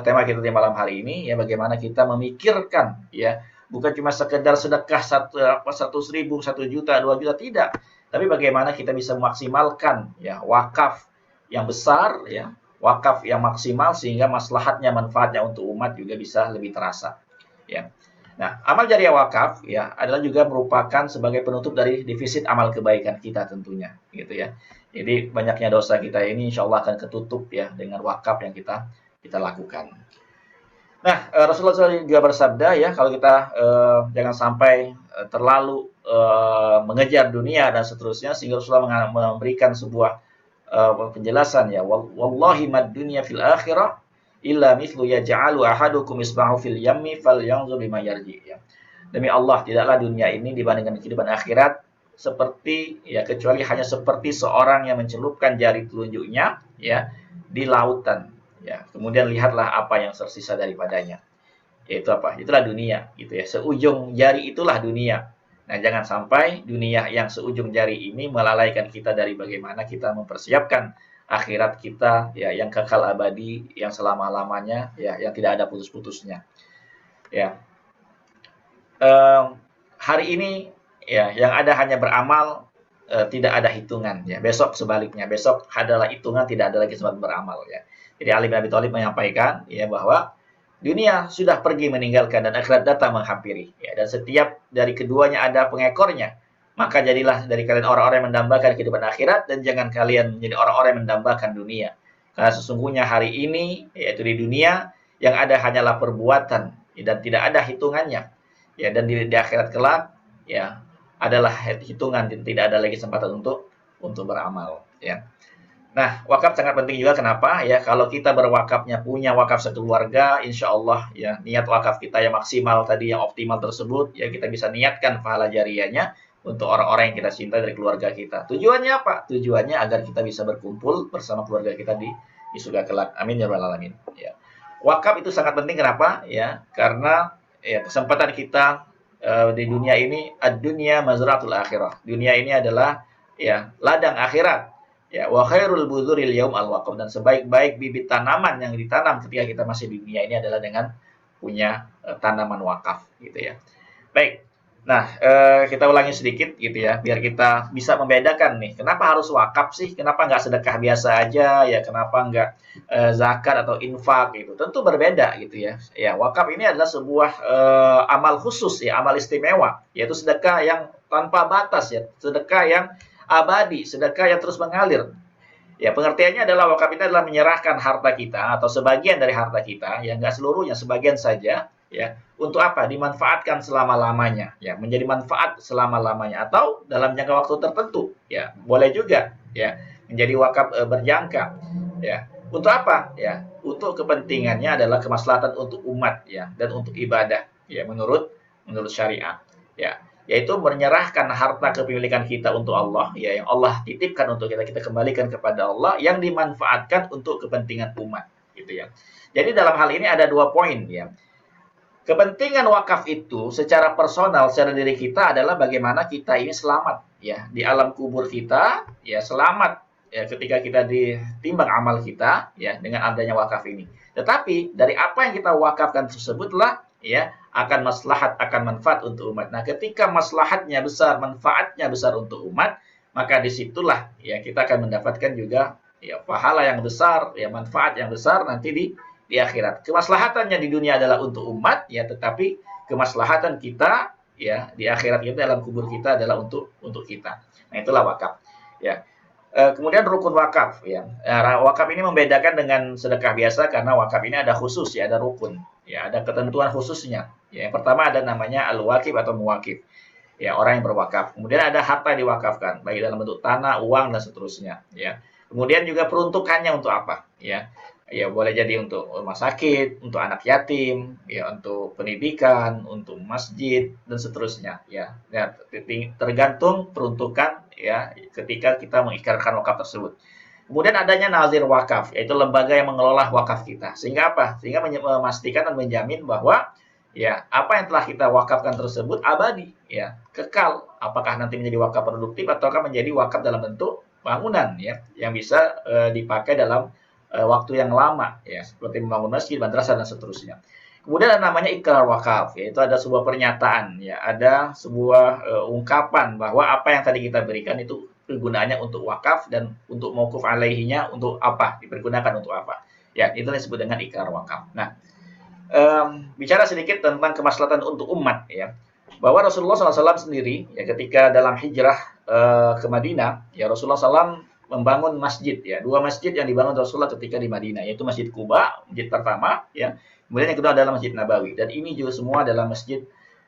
[SPEAKER 1] tema kita di malam hari ini ya, bagaimana kita memikirkan ya, bukan cuma sekedar sedekah 100.000, 1 juta, 2 juta, tidak. Tapi bagaimana kita bisa memaksimalkan ya wakaf yang besar ya, wakaf yang maksimal sehingga maslahatnya, manfaatnya untuk umat juga bisa lebih terasa ya. Nah, amal jariah wakaf ya adalah juga merupakan sebagai penutup dari defisit amal kebaikan kita tentunya gitu ya. Jadi banyaknya dosa kita ini insya Allah akan ketutup ya dengan wakaf yang kita lakukan. Nah, Rasulullah SAW juga bersabda ya, kalau kita jangan sampai terlalu mengejar dunia dan seterusnya, sehingga Rasulullah memberikan sebuah penjelasan ya, wallahi mad dunya fil akhirah illa mithlu yaj'alu ahadukum isbahu fil yammi falyanzur bima yarji ya. Demi Allah, tidaklah dunia ini dibandingkan kehidupan akhirat seperti ya, kecuali hanya seperti seorang yang mencelupkan jari telunjuknya ya di lautan ya, kemudian lihatlah apa yang tersisa daripadanya, yaitu apa? Itulah dunia gitu ya, seujung jari itulah dunia Nah, jangan sampai dunia yang seujung jari ini melalaikan kita dari bagaimana kita mempersiapkan akhirat kita ya yang kekal abadi, yang selama-lamanya ya yang tidak ada putus-putusnya. Ya. Hari ini ya yang ada hanya beramal, tidak ada hitungan ya. Besok sebaliknya, besok adalah hitungan, tidak ada lagi sempat beramal ya. Jadi Ali bin Abi Thalib menyampaikan ya bahwa dunia sudah pergi meninggalkan dan akhirat datang menghampiri ya, dan setiap dari keduanya ada pengekornya. Maka jadilah dari kalian orang-orang yang mendambakan kehidupan akhirat dan jangan kalian menjadi orang-orang yang mendambakan dunia. Karena sesungguhnya hari ini yaitu di dunia yang ada hanyalah perbuatan ya, dan tidak ada hitungannya. Ya, dan di akhirat kelak ya adalah hitungan dan tidak ada lagi kesempatan untuk beramal ya. Nah, wakaf sangat penting juga. Kenapa? Ya, kalau kita berwakafnya punya wakaf satu keluarga, insya Allah ya niat wakaf kita yang maksimal tadi, yang optimal tersebut, ya kita bisa niatkan pahala jariahnya untuk orang-orang yang kita cinta dari keluarga kita. Tujuannya apa? Tujuannya agar kita bisa berkumpul bersama keluarga kita di surga kelak. Amin ya rabbal alamin. Ya. Wakaf itu sangat penting. Kenapa? Ya, karena ya kesempatan kita di dunia ini, ad-dunya mazratul akhirah. Dunia ini adalah ya ladang akhirat. Ya, wa khairul buzuril yaum al-waqaf, dan sebaik-baik bibit tanaman yang ditanam ketika kita masih di dunia ini adalah dengan punya tanaman wakaf gitu ya. Baik. Nah, kita ulangi sedikit gitu ya, biar kita bisa membedakan nih, kenapa harus wakaf sih? Kenapa nggak sedekah biasa aja ya? Kenapa nggak zakat atau infak gitu? Tentu berbeda gitu ya. Ya, wakaf ini adalah sebuah amal khusus ya, amal istimewa, yaitu sedekah yang tanpa batas ya, sedekah yang abadi, sedekah yang terus mengalir. Ya, pengertiannya adalah wakaf itu adalah menyerahkan harta kita atau sebagian dari harta kita, ya nggak seluruhnya, sebagian saja, ya. Untuk apa? Dimanfaatkan selama-lamanya, ya, menjadi manfaat selama-lamanya atau dalam jangka waktu tertentu, ya. Boleh juga, ya, menjadi wakaf berjangka, ya. Untuk apa? Ya, untuk kepentingannya adalah kemaslahatan untuk umat, ya, dan untuk ibadah, ya, menurut syariat, ya, yaitu menyerahkan harta kepemilikan kita untuk Allah, ya yang Allah titipkan untuk kita, kita kembalikan kepada Allah, yang dimanfaatkan untuk kepentingan umat, gitu ya. Jadi dalam hal ini ada 2 poin ya. Kepentingan wakaf itu secara personal, secara diri kita adalah bagaimana kita ini selamat ya di alam kubur kita, ya selamat ya ketika kita ditimbang amal kita ya dengan adanya wakaf ini. Tetapi dari apa yang kita wakafkan tersebutlah ya akan maslahat, akan manfaat untuk umat. Nah, ketika maslahatnya besar, manfaatnya besar untuk umat, maka disitulah ya kita akan mendapatkan juga ya pahala yang besar, ya manfaat yang besar nanti di akhirat. Kemaslahatannya di dunia adalah untuk umat, ya, tetapi kemaslahatan kita ya di akhirat kita dalam kubur kita adalah untuk kita. Nah, itulah wakaf. Ya. Kemudian rukun wakaf ya. Wakaf ini membedakan dengan sedekah biasa karena wakaf ini ada khusus ya, ada rukun. Ya, ada ketentuan khususnya. Ya, yang pertama ada namanya al-wakif atau muwakif. Ya, orang yang berwakaf. Kemudian ada harta yang diwakafkan, baik dalam bentuk tanah, uang dan seterusnya, ya. Kemudian juga peruntukannya untuk apa, ya. Ya, boleh jadi untuk rumah sakit, untuk anak yatim, ya, untuk pendidikan, untuk masjid dan seterusnya, ya. Ya, tergantung peruntukan ya ketika kita mengikrarkan wakaf tersebut. Kemudian adanya nazir wakaf, yaitu lembaga yang mengelola wakaf kita. Sehingga apa? Sehingga memastikan dan menjamin bahwa ya apa yang telah kita wakafkan tersebut abadi, ya kekal. Apakah nanti menjadi wakaf produktif ataukah menjadi wakaf dalam bentuk bangunan, ya yang bisa dipakai dalam waktu yang lama, ya seperti membangun masjid, madrasah dan seterusnya. Kemudian ada namanya ikrar wakaf, yaitu ada sebuah pernyataan, ya ada sebuah ungkapan bahwa apa yang tadi kita berikan itu kegunaannya untuk wakaf dan untuk mauquf alaihinya untuk apa, dipergunakan untuk apa. Ya, itu disebut dengan ikrar wakaf. Nah, bicara sedikit tentang kemaslahatan untuk umat ya. Bahwa Rasulullah SAW sendiri ya ketika dalam hijrah ke Madinah, ya Rasulullah SAW membangun masjid ya, 2 masjid yang dibangun Rasulullah ketika di Madinah, yaitu Masjid Quba, masjid pertama ya. Kemudian yang kedua adalah Masjid Nabawi, dan ini juga semua adalah masjid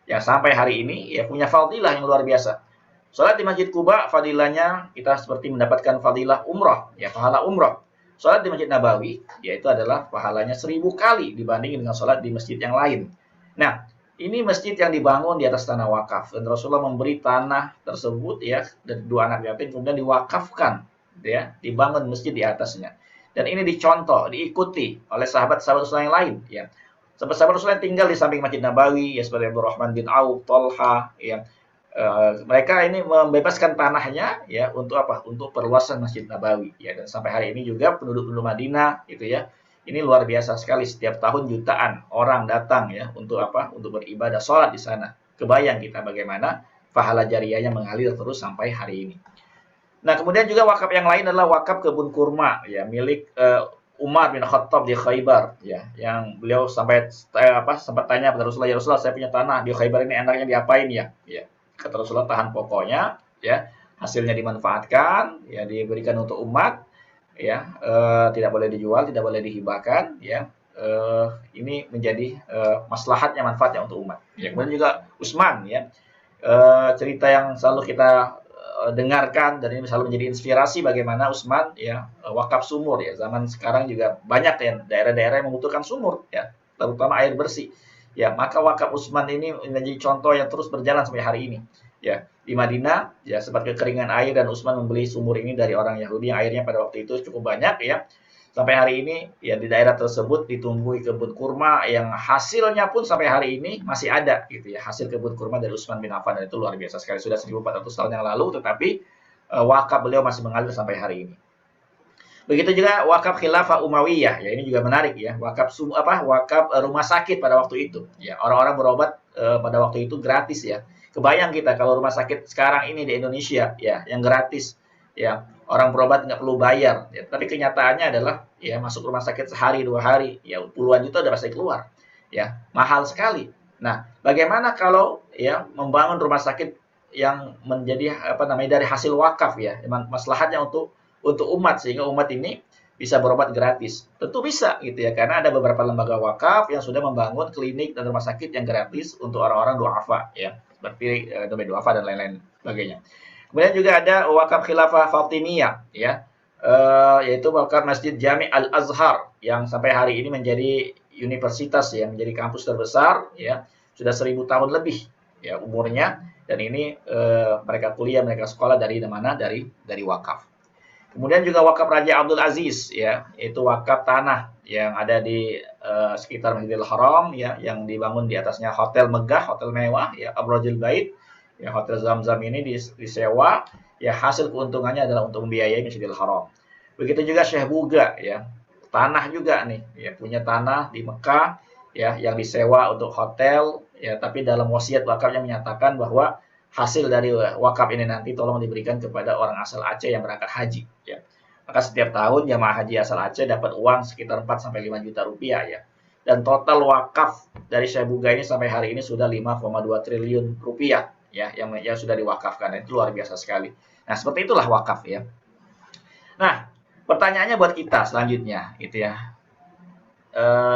[SPEAKER 1] yang sampai hari ini ya punya fadilah yang luar biasa. Salat di Masjid Quba fadilahnya kita seperti mendapatkan fadilah umrah, ya pahala umrah. Salat di Masjid Nabawi yaitu adalah pahalanya 1000 kali dibanding dengan salat di masjid yang lain. Nah, ini masjid yang dibangun di atas tanah wakaf, dan Rasulullah memberi tanah tersebut ya dari 2 anak yatim kemudian diwakafkan ya, dibangun masjid di atasnya. Dan ini dicontoh, diikuti oleh sahabat-sahabat Rasulullah yang lain ya. Sahabat-sahabat Rasulullah yang tinggal di samping Masjid Nabawi ya seperti Abdurrahman bin Auf, Thalha ya, Mereka ini membebaskan tanahnya ya untuk apa? Untuk perluasan Masjid Nabawi ya, dan sampai hari ini juga penduduk-penduduk Madinah gitu ya. Ini luar biasa sekali, setiap tahun jutaan orang datang ya untuk apa? Untuk beribadah sholat di sana. Kebayang kita bagaimana pahala jariyahnya mengalir terus sampai hari ini. Nah, kemudian juga wakaf yang lain adalah wakaf kebun kurma ya, milik Umar bin Khattab di Khaybar ya, yang beliau sampai sempat tanya pada Rasulullah, "Ya Rasulullah, saya punya tanah di Khaybar ini, enaknya diapain ya?" Ya. Kata Rasulullah, "Tahan pokoknya ya, hasilnya dimanfaatkan ya, diberikan untuk umat ya, tidak boleh dijual, tidak boleh dihibahkan ya. Ini menjadi maslahatnya, manfaatnya untuk umat." Ya, kemudian juga Utsman ya, cerita yang selalu kita dengarkan dan ini selalu menjadi inspirasi bagaimana Utsman ya wakaf sumur ya. Zaman sekarang juga banyak ya daerah-daerah yang membutuhkan sumur ya, terutama air bersih. Ya, maka wakaf Utsman ini menjadi contoh yang terus berjalan sampai hari ini. Ya, di Madinah ya sempat kekeringan air dan Utsman membeli sumur ini dari orang Yahudi yang airnya pada waktu itu cukup banyak ya. Sampai hari ini ya di daerah tersebut ditumbuhi kebun kurma yang hasilnya pun sampai hari ini masih ada gitu ya. Hasil kebun kurma dari Utsman bin Affan, dan itu luar biasa sekali, sudah 1400 tahun yang lalu, tetapi wakaf beliau masih mengalir sampai hari ini. Begitu juga wakaf khilafah Umayyah ya, ini juga menarik ya. Wakaf rumah sakit pada waktu itu ya. Orang-orang berobat pada waktu itu gratis ya. Kebayang kita kalau rumah sakit sekarang ini di Indonesia ya yang gratis ya, orang berobat nggak perlu bayar ya. Tapi kenyataannya adalah ya masuk rumah sakit sehari 2 hari ya puluhan juta udah pasti keluar ya, mahal sekali. Nah, bagaimana kalau ya membangun rumah sakit yang menjadi dari hasil wakaf ya, maslahatnya untuk umat, sehingga umat ini bisa berobat gratis. Tentu bisa gitu ya, karena ada beberapa lembaga wakaf yang sudah membangun klinik dan rumah sakit yang gratis untuk orang-orang duafa ya, seperti domain duafa dan lain-lain sebagainya. Kemudian juga ada wakaf khilafah Fatimiyah ya, yaitu wakaf Masjid Jami Al-Azhar yang sampai hari ini menjadi universitas ya, menjadi kampus terbesar ya, sudah 1000 tahun lebih ya umurnya, dan ini mereka kuliah, mereka sekolah dari mana? Dari wakaf. Kemudian juga wakaf Raja Abdul Aziz ya, itu wakaf tanah yang ada di sekitar Masjidil Haram ya, yang dibangun di atasnya hotel megah, hotel mewah ya, Abrajul Bait. Ya, hotel Zamzam ini disewa ya, hasil keuntungannya adalah untuk membiayai Masjidil Haram. Begitu juga Syekh Buga ya, tanah juga nih ya, punya tanah di Mekah ya yang disewa untuk hotel ya, tapi dalam wasiat wakafnya menyatakan bahwa hasil dari wakaf ini nanti tolong diberikan kepada orang asal Aceh yang berangkat haji ya. Maka setiap tahun jamaah haji asal Aceh dapat uang sekitar 4 sampai 5 juta rupiah ya. Dan total wakaf dari Syekh Buga ini sampai hari ini sudah 5,2 triliun rupiah ya, yang sudah diwakafkan. Itu luar biasa sekali. Nah, seperti itulah wakaf ya. Nah, pertanyaannya buat kita selanjutnya gitu ya.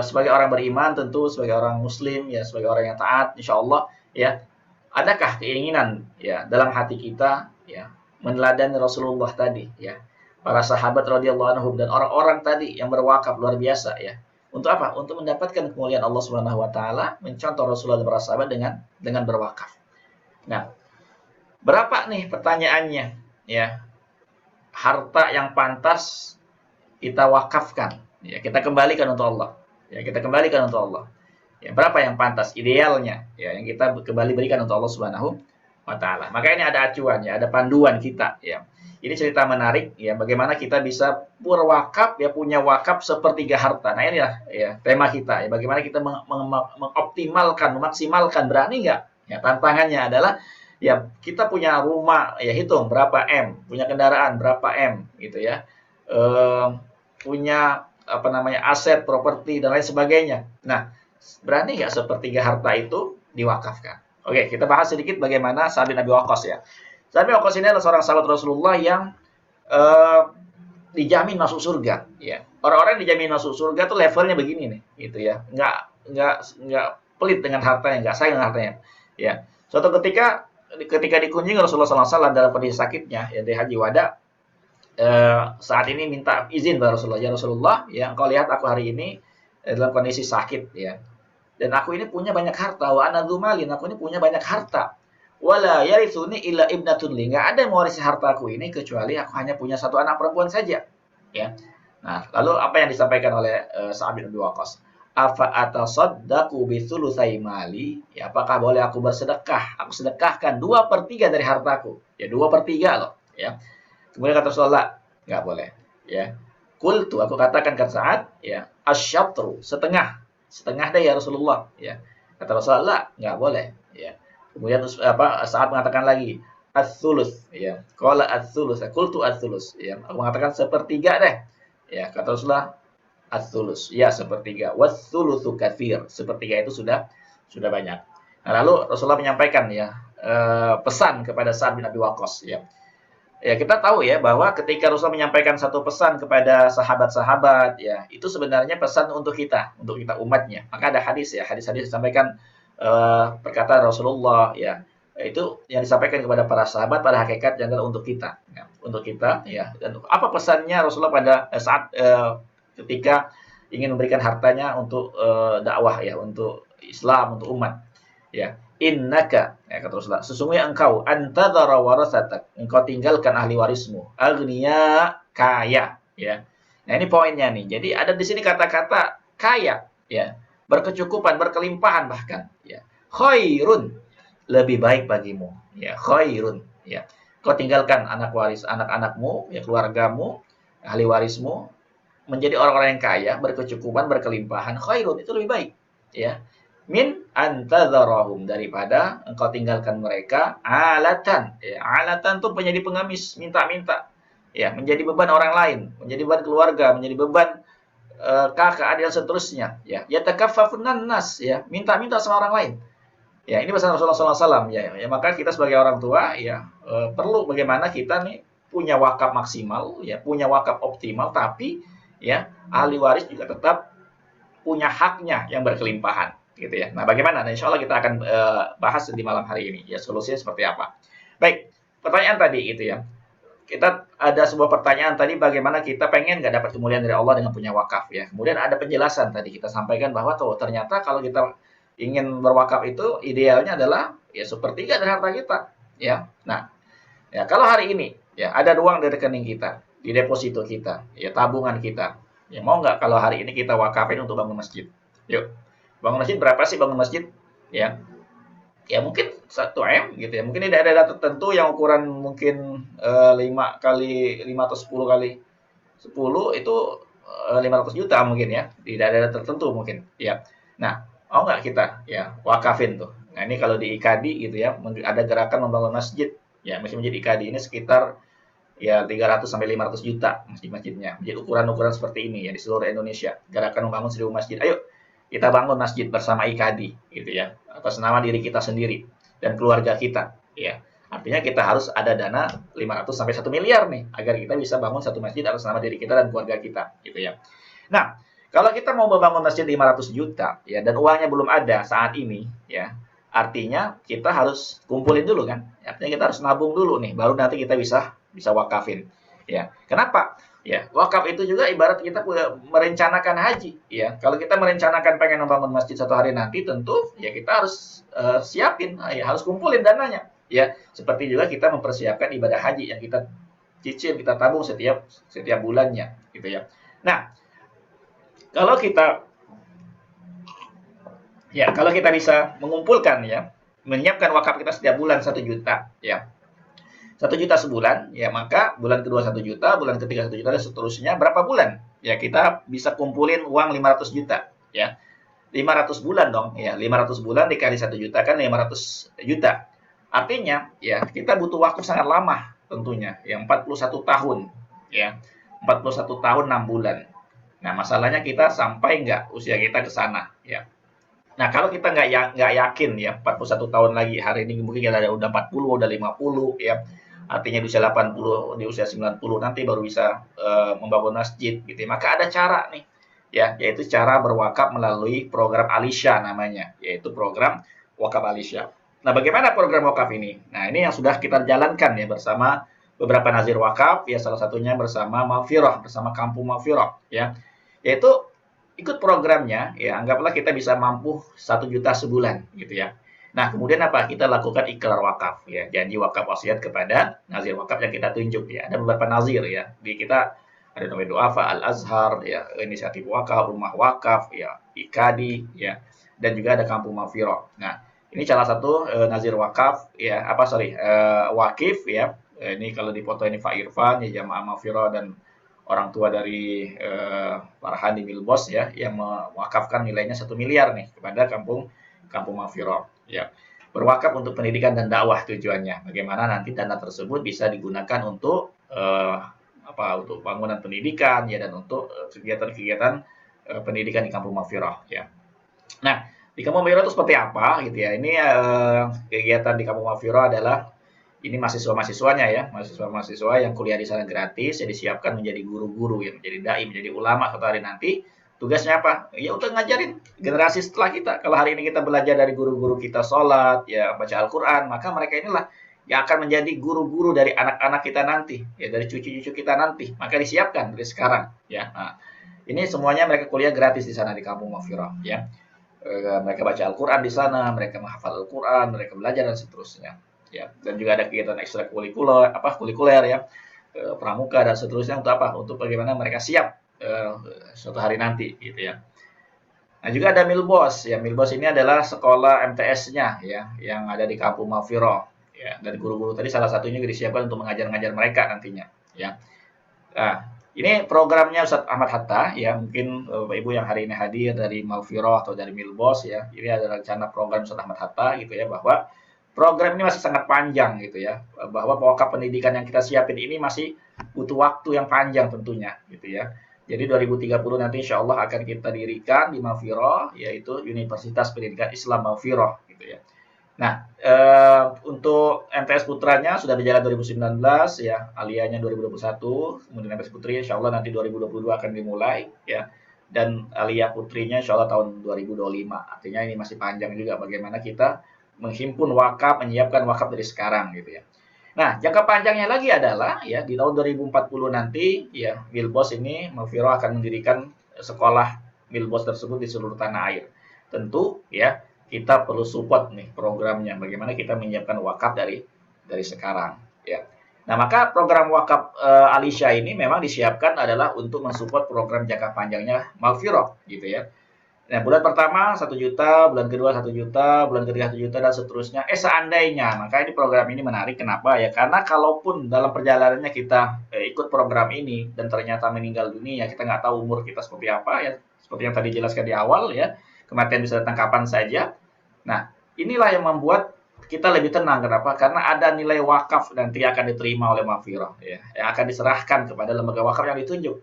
[SPEAKER 1] Sebagai orang beriman, tentu sebagai orang muslim ya, sebagai orang yang taat insyaallah ya, adakah keinginan ya dalam hati kita ya meneladani Rasulullah tadi ya, para sahabat radhiyallahu anhum dan orang-orang tadi yang berwakaf luar biasa ya. Untuk apa? Untuk mendapatkan kemuliaan Allah Subhanahu wa taala, mencontoh Rasulullah dan para sahabat dengan berwakaf. Nah, berapa nih pertanyaannya ya, harta yang pantas kita wakafkan ya, kita kembalikan untuk Allah ya, kita kembalikan untuk Allah ya, berapa yang pantas idealnya ya, yang kita kembali berikan untuk Allah Subhanahu wa taala. Maka ini ada acuan ya, ada panduan kita ya. Ini cerita menarik ya, bagaimana kita bisa berwakaf ya, punya wakaf sepertiga harta. Nah, inilah ya tema kita ya, bagaimana kita mengoptimalkan, memaksimalkan. Berani nggak? Ya, tantangannya adalah ya kita punya rumah ya, hitung berapa M, punya kendaraan berapa M gitu ya, punya aset, properti dan lain sebagainya. Nah, berani nggak sepertiga harta itu diwakafkan? Oke, kita bahas sedikit bagaimana Sa'ad bin Abi Waqqas ya. Sa'ad bin Abi Waqqas ini adalah seorang sahabat Rasulullah yang dijamin masuk surga ya. Orang-orang yang dijamin masuk surga tuh levelnya begini nih gitu ya. Nggak pelit dengan hartanya, nggak sayang dengan hartanya ya. Suatu ketika dikunjungi Rasulullah SAW dalam kondisi sakitnya ya, di haji wada, saat ini minta izin kepada Rasulullah, ya Rasulullah ya, engkau lihat aku hari ini dalam kondisi sakit ya, dan aku ini punya banyak harta, wa ana dzumalin, aku ini punya banyak harta, wala yarithuni illa ibnatun li, enggak ada yang mewarisi hartaku ini kecuali aku hanya punya satu anak perempuan saja ya. Nah, lalu apa yang disampaikan oleh Sa'ad bin Abi Waqqas? Afa atasaddaqu bitsulutsai mali, ya apakah boleh aku bersedekah? Aku sedekahkan 2/3 dari hartaku. Ya 2/3 loh, ya. Kemudian kata Rasulullah, nggak boleh, ya. Qultu, aku katakan kata Sa'ad, ya, asyatru, setengah. Setengah deh ya Rasulullah, ya. Kata Rasulullah, nggak boleh, ya. Kemudian Sa'ad mengatakan lagi, ats-tsulus, ya. Qala ats-tsulus, qultu ats-tsulus, ya. Aku mengatakan sepertiga deh. Ya, kata Rasulullah, ats-tsulus, ya sepertiga. Was-tsulusu katsir, sepertiga itu sudah banyak. Nah, lalu Rasulullah menyampaikan ya pesan kepada Sa'ad bin Abi Waqqas ya. Ya, kita tahu ya bahwa ketika Rasulullah menyampaikan satu pesan kepada sahabat-sahabat ya, itu sebenarnya pesan untuk kita umatnya. Maka ada hadis ya, hadis-hadis disampaikan perkataan Rasulullah ya. Itu yang disampaikan kepada para sahabat pada hakikat adalah untuk kita ya, untuk kita ya. Dan apa pesannya Rasulullah pada saat ketika ingin memberikan hartanya untuk dakwah ya, untuk Islam, untuk umat ya. Innaka, ya kata Rasulullah, sesungguhnya engkau antadzara warasatak, engkau tinggalkan ahli warismu, agniya, kaya, ya. Nah, ini poinnya nih. Jadi ada di sini kata-kata kaya, ya, berkecukupan, berkelimpahan bahkan, ya. Khairun, lebih baik bagimu, ya. Khairun, ya. Kau tinggalkan anak waris, anak-anakmu, ya, keluargamu, ahli warismu, menjadi orang-orang yang kaya, berkecukupan, berkelimpahan, khairun, itu lebih baik, ya min antadzarahum, daripada engkau tinggalkan mereka alatan ya, alatan tuh menjadi pengemis, minta-minta ya, menjadi beban orang lain, menjadi beban keluarga, menjadi beban kakak adik dan seterusnya ya, yatakaffafun nas ya, minta-minta sama orang lain ya. Ini pesan Rasulullah SAW ya, ya. Maka kita sebagai orang tua ya perlu bagaimana kita nih punya wakaf maksimal ya, punya wakaf optimal, tapi ya ahli waris juga tetap punya haknya yang berkelimpahan gitu ya. Nah, bagaimana? Nah, insya Allah kita akan bahas di malam hari ini ya, solusinya seperti apa. Baik, pertanyaan tadi gitu ya. Kita ada sebuah pertanyaan tadi, bagaimana kita pengen nggak dapat kemuliaan dari Allah dengan punya wakaf ya. Kemudian ada penjelasan tadi kita sampaikan bahwa tuh ternyata kalau kita ingin berwakaf itu idealnya adalah ya sepertiga dari harta kita ya. Nah, ya kalau hari ini ya ada uang di rekening kita, di deposito kita, ya tabungan kita. Ya mau nggak kalau hari ini kita wakafin untuk bangun masjid? Yuk. Bangun masjid berapa sih bangun masjid? Ya. Ya mungkin 1 M gitu ya. Mungkin di daerah tertentu yang ukuran mungkin 5 kali 5 atau 10 kali 10 itu 500 juta mungkin ya. Di daerah tertentu mungkin. Ya. Nah, mau nggak kita ya wakafin tuh. Nah, ini kalau di IKADI gitu ya, ada gerakan membangun masjid. Ya, masjid IKADI ini sekitar ya 300 sampai 500 juta masjid-masjidnya. Jadi ukuran-ukuran seperti ini ya di seluruh Indonesia. Gerakan membangun 1000 masjid. Ayo kita bangun masjid bersama IKADI gitu ya. Atas nama diri kita sendiri dan keluarga kita ya. Artinya kita harus ada dana 500 sampai 1 miliar nih agar kita bisa bangun satu masjid atas nama diri kita dan keluarga kita gitu ya. Nah, kalau kita mau membangun masjid 500 juta ya dan uangnya belum ada saat ini ya, artinya kita harus kumpulin dulu kan. Artinya kita harus nabung dulu nih, baru nanti kita bisa wakafin. Ya, kenapa? Ya, wakaf itu juga ibarat kita merencanakan haji. Ya, kalau kita merencanakan pengen membangun masjid satu hari nanti, tentu ya kita harus siapin, ya harus kumpulin dananya. Ya, seperti juga kita mempersiapkan ibadah haji yang kita cicil, kita tabung setiap bulannya, gitu ya. Nah, kalau kita bisa mengumpulkan ya, menyiapkan wakaf kita setiap bulan 1 juta, ya. 1 juta sebulan, ya maka bulan kedua 1 juta, bulan ketiga 1 juta, dan seterusnya. Berapa bulan? Ya kita bisa kumpulin uang 500 juta. Ya, 500 bulan dong. Ya, 500 bulan dikali 1 juta kan 500 juta. Artinya, ya kita butuh waktu sangat lama tentunya. Ya, 41 tahun. Ya, 41 tahun 6 bulan. Nah, masalahnya kita sampai nggak usia kita ke sana. Ya. Nah, kalau kita nggak yakin ya 41 tahun lagi, hari ini mungkin kita udah 40, udah 50 ya. Artinya di usia 80, di usia 90 nanti baru bisa membangun masjid gitu. Maka ada cara nih ya, yaitu cara berwakaf melalui program Alisya namanya, yaitu program wakaf Alisya. Nah, bagaimana program wakaf ini? Nah, ini yang sudah kita jalankan ya bersama beberapa nazir wakaf ya, salah satunya bersama Maghfirah, bersama Kampung Maghfirah ya. Yaitu ikut programnya ya, anggaplah kita bisa mampu 1 juta sebulan gitu ya. Nah, kemudian apa? Kita lakukan ikrar wakaf ya, janji wakaf wasiat kepada nazir wakaf yang kita tunjuk ya. Ada beberapa nazir ya. Di kita ada namanya Duafa, Al-Azhar, ya, inisiatif wakaf, rumah wakaf, ya, IKADI, ya, dan juga ada Kampung Mafiro. Nah, ini salah satu nazir wakaf, ya, wakif, ya. Ini kalau di foto ini Pak Irfan, ya, Jamaah Mafiro dan orang tua dari Farhan di Milbos, ya, yang mewakafkan nilainya 1 miliar nih kepada Kampung Mafiro, ya. Berwakaf untuk pendidikan dan dakwah tujuannya. Bagaimana nanti dana tersebut bisa digunakan untuk untuk bangunan pendidikan, ya, dan untuk kegiatan-kegiatan pendidikan di Kampung Mafirah, ya. Nah, di Kampung Mafirah itu seperti apa gitu ya? Ini kegiatan di Kampung Mafirah adalah ini mahasiswa-mahasiswanya, ya, mahasiswa-mahasiswa yang kuliah di sana gratis, ya, disiapkan menjadi guru-guru, ya, menjadi dai, menjadi ulama suatu hari nanti. Tugasnya apa? Ya untuk ngajarin generasi setelah kita. Kalau hari ini kita belajar dari guru-guru kita sholat, ya, baca Al-Quran, maka mereka inilah yang akan menjadi guru-guru dari anak-anak kita nanti, ya, dari cucu-cucu kita nanti. Maka disiapkan dari sekarang, ya. Nah, ini semuanya mereka kuliah gratis di sana di Kampung Mafirah, ya. Mereka baca Al-Quran di sana, mereka menghafal Al-Quran, mereka belajar dan seterusnya, ya. Dan juga ada kegiatan kulikuler, ya, pramuka dan seterusnya untuk apa? Untuk bagaimana mereka siap suatu hari nanti, gitu ya. Nah, juga ada Milbos, ya. Milbos ini adalah sekolah MTS-nya, ya, yang ada di Kampung Mafiro, ya. Dan guru-guru tadi salah satunya disiapkan untuk mengajar-ngajar mereka nantinya, ya. Nah, ini programnya Ustadz Ahmad Hatta, ya. Mungkin Bapak Ibu yang hari ini hadir dari Mafiro atau dari Milbos, ya. Ini adalah rencana program Ustadz Ahmad Hatta, gitu ya, bahwa program ini masih sangat panjang, gitu ya. Bahwa wakaf pendidikan yang kita siapin ini masih butuh waktu yang panjang tentunya, gitu ya. Jadi 2030 nanti insya Allah akan kita dirikan di Mafiro, yaitu Universitas Pendidikan Islam Mafiro, gitu ya. Nah, untuk MTS putranya sudah berjalan 2019, ya, aliyahnya 2021, kemudian MTS putri insya Allah nanti 2022 akan dimulai, ya, dan aliyah putrinya insya Allah tahun 2025. Artinya ini masih panjang juga bagaimana kita menghimpun wakaf, menyiapkan wakaf dari sekarang, gitu ya. Nah, jangka panjangnya lagi adalah, ya, di tahun 2040 nanti, ya, Milbos ini, Mafiro akan mendirikan sekolah Milbos tersebut di seluruh tanah air. Tentu, ya, kita perlu support nih programnya, bagaimana kita menyiapkan wakaf dari sekarang, ya. Nah, maka program wakaf Alisya ini memang disiapkan adalah untuk mensupport program jangka panjangnya Mafiro, gitu ya. Nah, bulan pertama 1 juta, bulan kedua 1 juta, bulan ketiga 1 juta, dan seterusnya. Seandainya, maka ini program ini menarik. Kenapa? Ya, karena kalaupun dalam perjalanannya kita ikut program ini dan ternyata meninggal dunia, kita nggak tahu umur kita seperti apa, ya. Seperti yang tadi jelaskan di awal, ya. Kematian bisa datang kapan saja. Nah, inilah yang membuat kita lebih tenang. Kenapa? Karena ada nilai wakaf nanti akan diterima oleh Mafirah, ya, yang akan diserahkan kepada lembaga wakaf yang ditunjuk,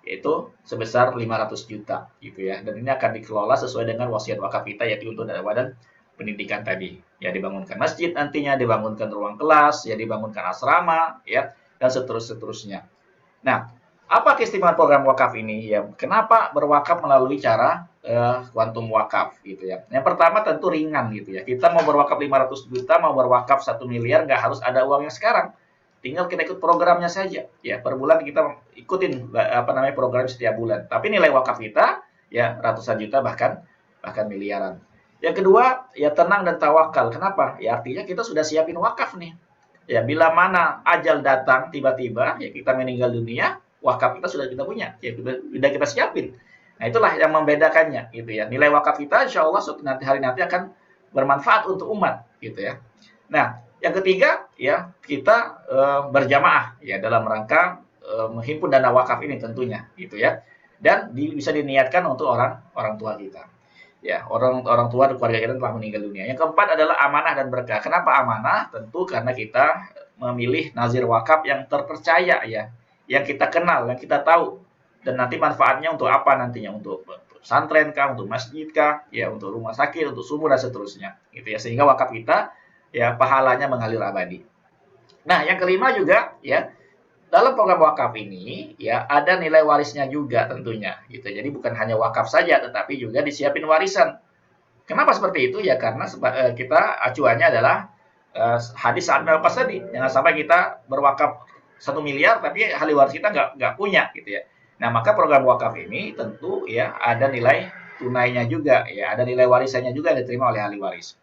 [SPEAKER 1] yaitu sebesar 500 juta, gitu ya. Dan ini akan dikelola sesuai dengan wasiat wakaf kita, yaitu untuk badan pendidikan tadi. Ya, dibangunkan masjid nantinya, dibangunkan ruang kelas, ya, dibangunkan asrama, ya, dan seterusnya. Nah, apa keistimewaan program wakaf ini? Ya, kenapa berwakaf melalui cara kuantum wakaf, gitu ya. Yang pertama tentu ringan, gitu ya. Kita mau berwakaf 500 juta, mau berwakaf 1 miliar, nggak harus ada uangnya sekarang. Tinggal kita ikut programnya saja, ya. Per bulan kita ikutin program setiap bulan. Tapi nilai wakaf kita, ya, ratusan juta, bahkan miliaran. Yang kedua, ya, tenang dan tawakal. Kenapa? Ya, artinya kita sudah siapin wakaf nih. Ya, bila mana ajal datang tiba-tiba, ya, kita meninggal dunia, wakaf kita sudah kita punya, ya, sudah kita siapin. Nah, itulah yang membedakannya, gitu ya. Nilai wakaf kita insya Allah suatu hari nanti akan bermanfaat untuk umat, gitu ya. Nah, yang ketiga, ya, kita berjamaah, ya, dalam rangka menghimpun dana wakaf ini tentunya, gitu ya. Dan bisa diniatkan untuk orang tua kita. Ya, orang tua dan keluarga kita telah meninggal dunia. Yang keempat adalah amanah dan berkah. Kenapa amanah? Tentu karena kita memilih nazir wakaf yang terpercaya, ya, yang kita kenal, yang kita tahu, dan nanti manfaatnya untuk apa nantinya? Untuk pesantren kah, untuk masjid kah, ya, untuk rumah sakit, untuk sumur dan seterusnya, gitu ya. Sehingga wakaf kita, ya, pahalanya mengalir abadi. Nah, yang kelima juga, ya, dalam program wakaf ini, ya, ada nilai warisnya juga tentunya, gitu. Jadi bukan hanya wakaf saja, tetapi juga disiapin warisan. Kenapa seperti itu? Ya, karena kita acuannya adalah hadis Sa'ad bin Waqqas tadi. Jangan sampai kita berwakaf 1 miliar, tapi ahli waris kita nggak punya, gitu ya. Nah, maka program wakaf ini tentu, ya, ada nilai tunainya juga, ya, ada nilai warisannya juga yang diterima oleh ahli waris.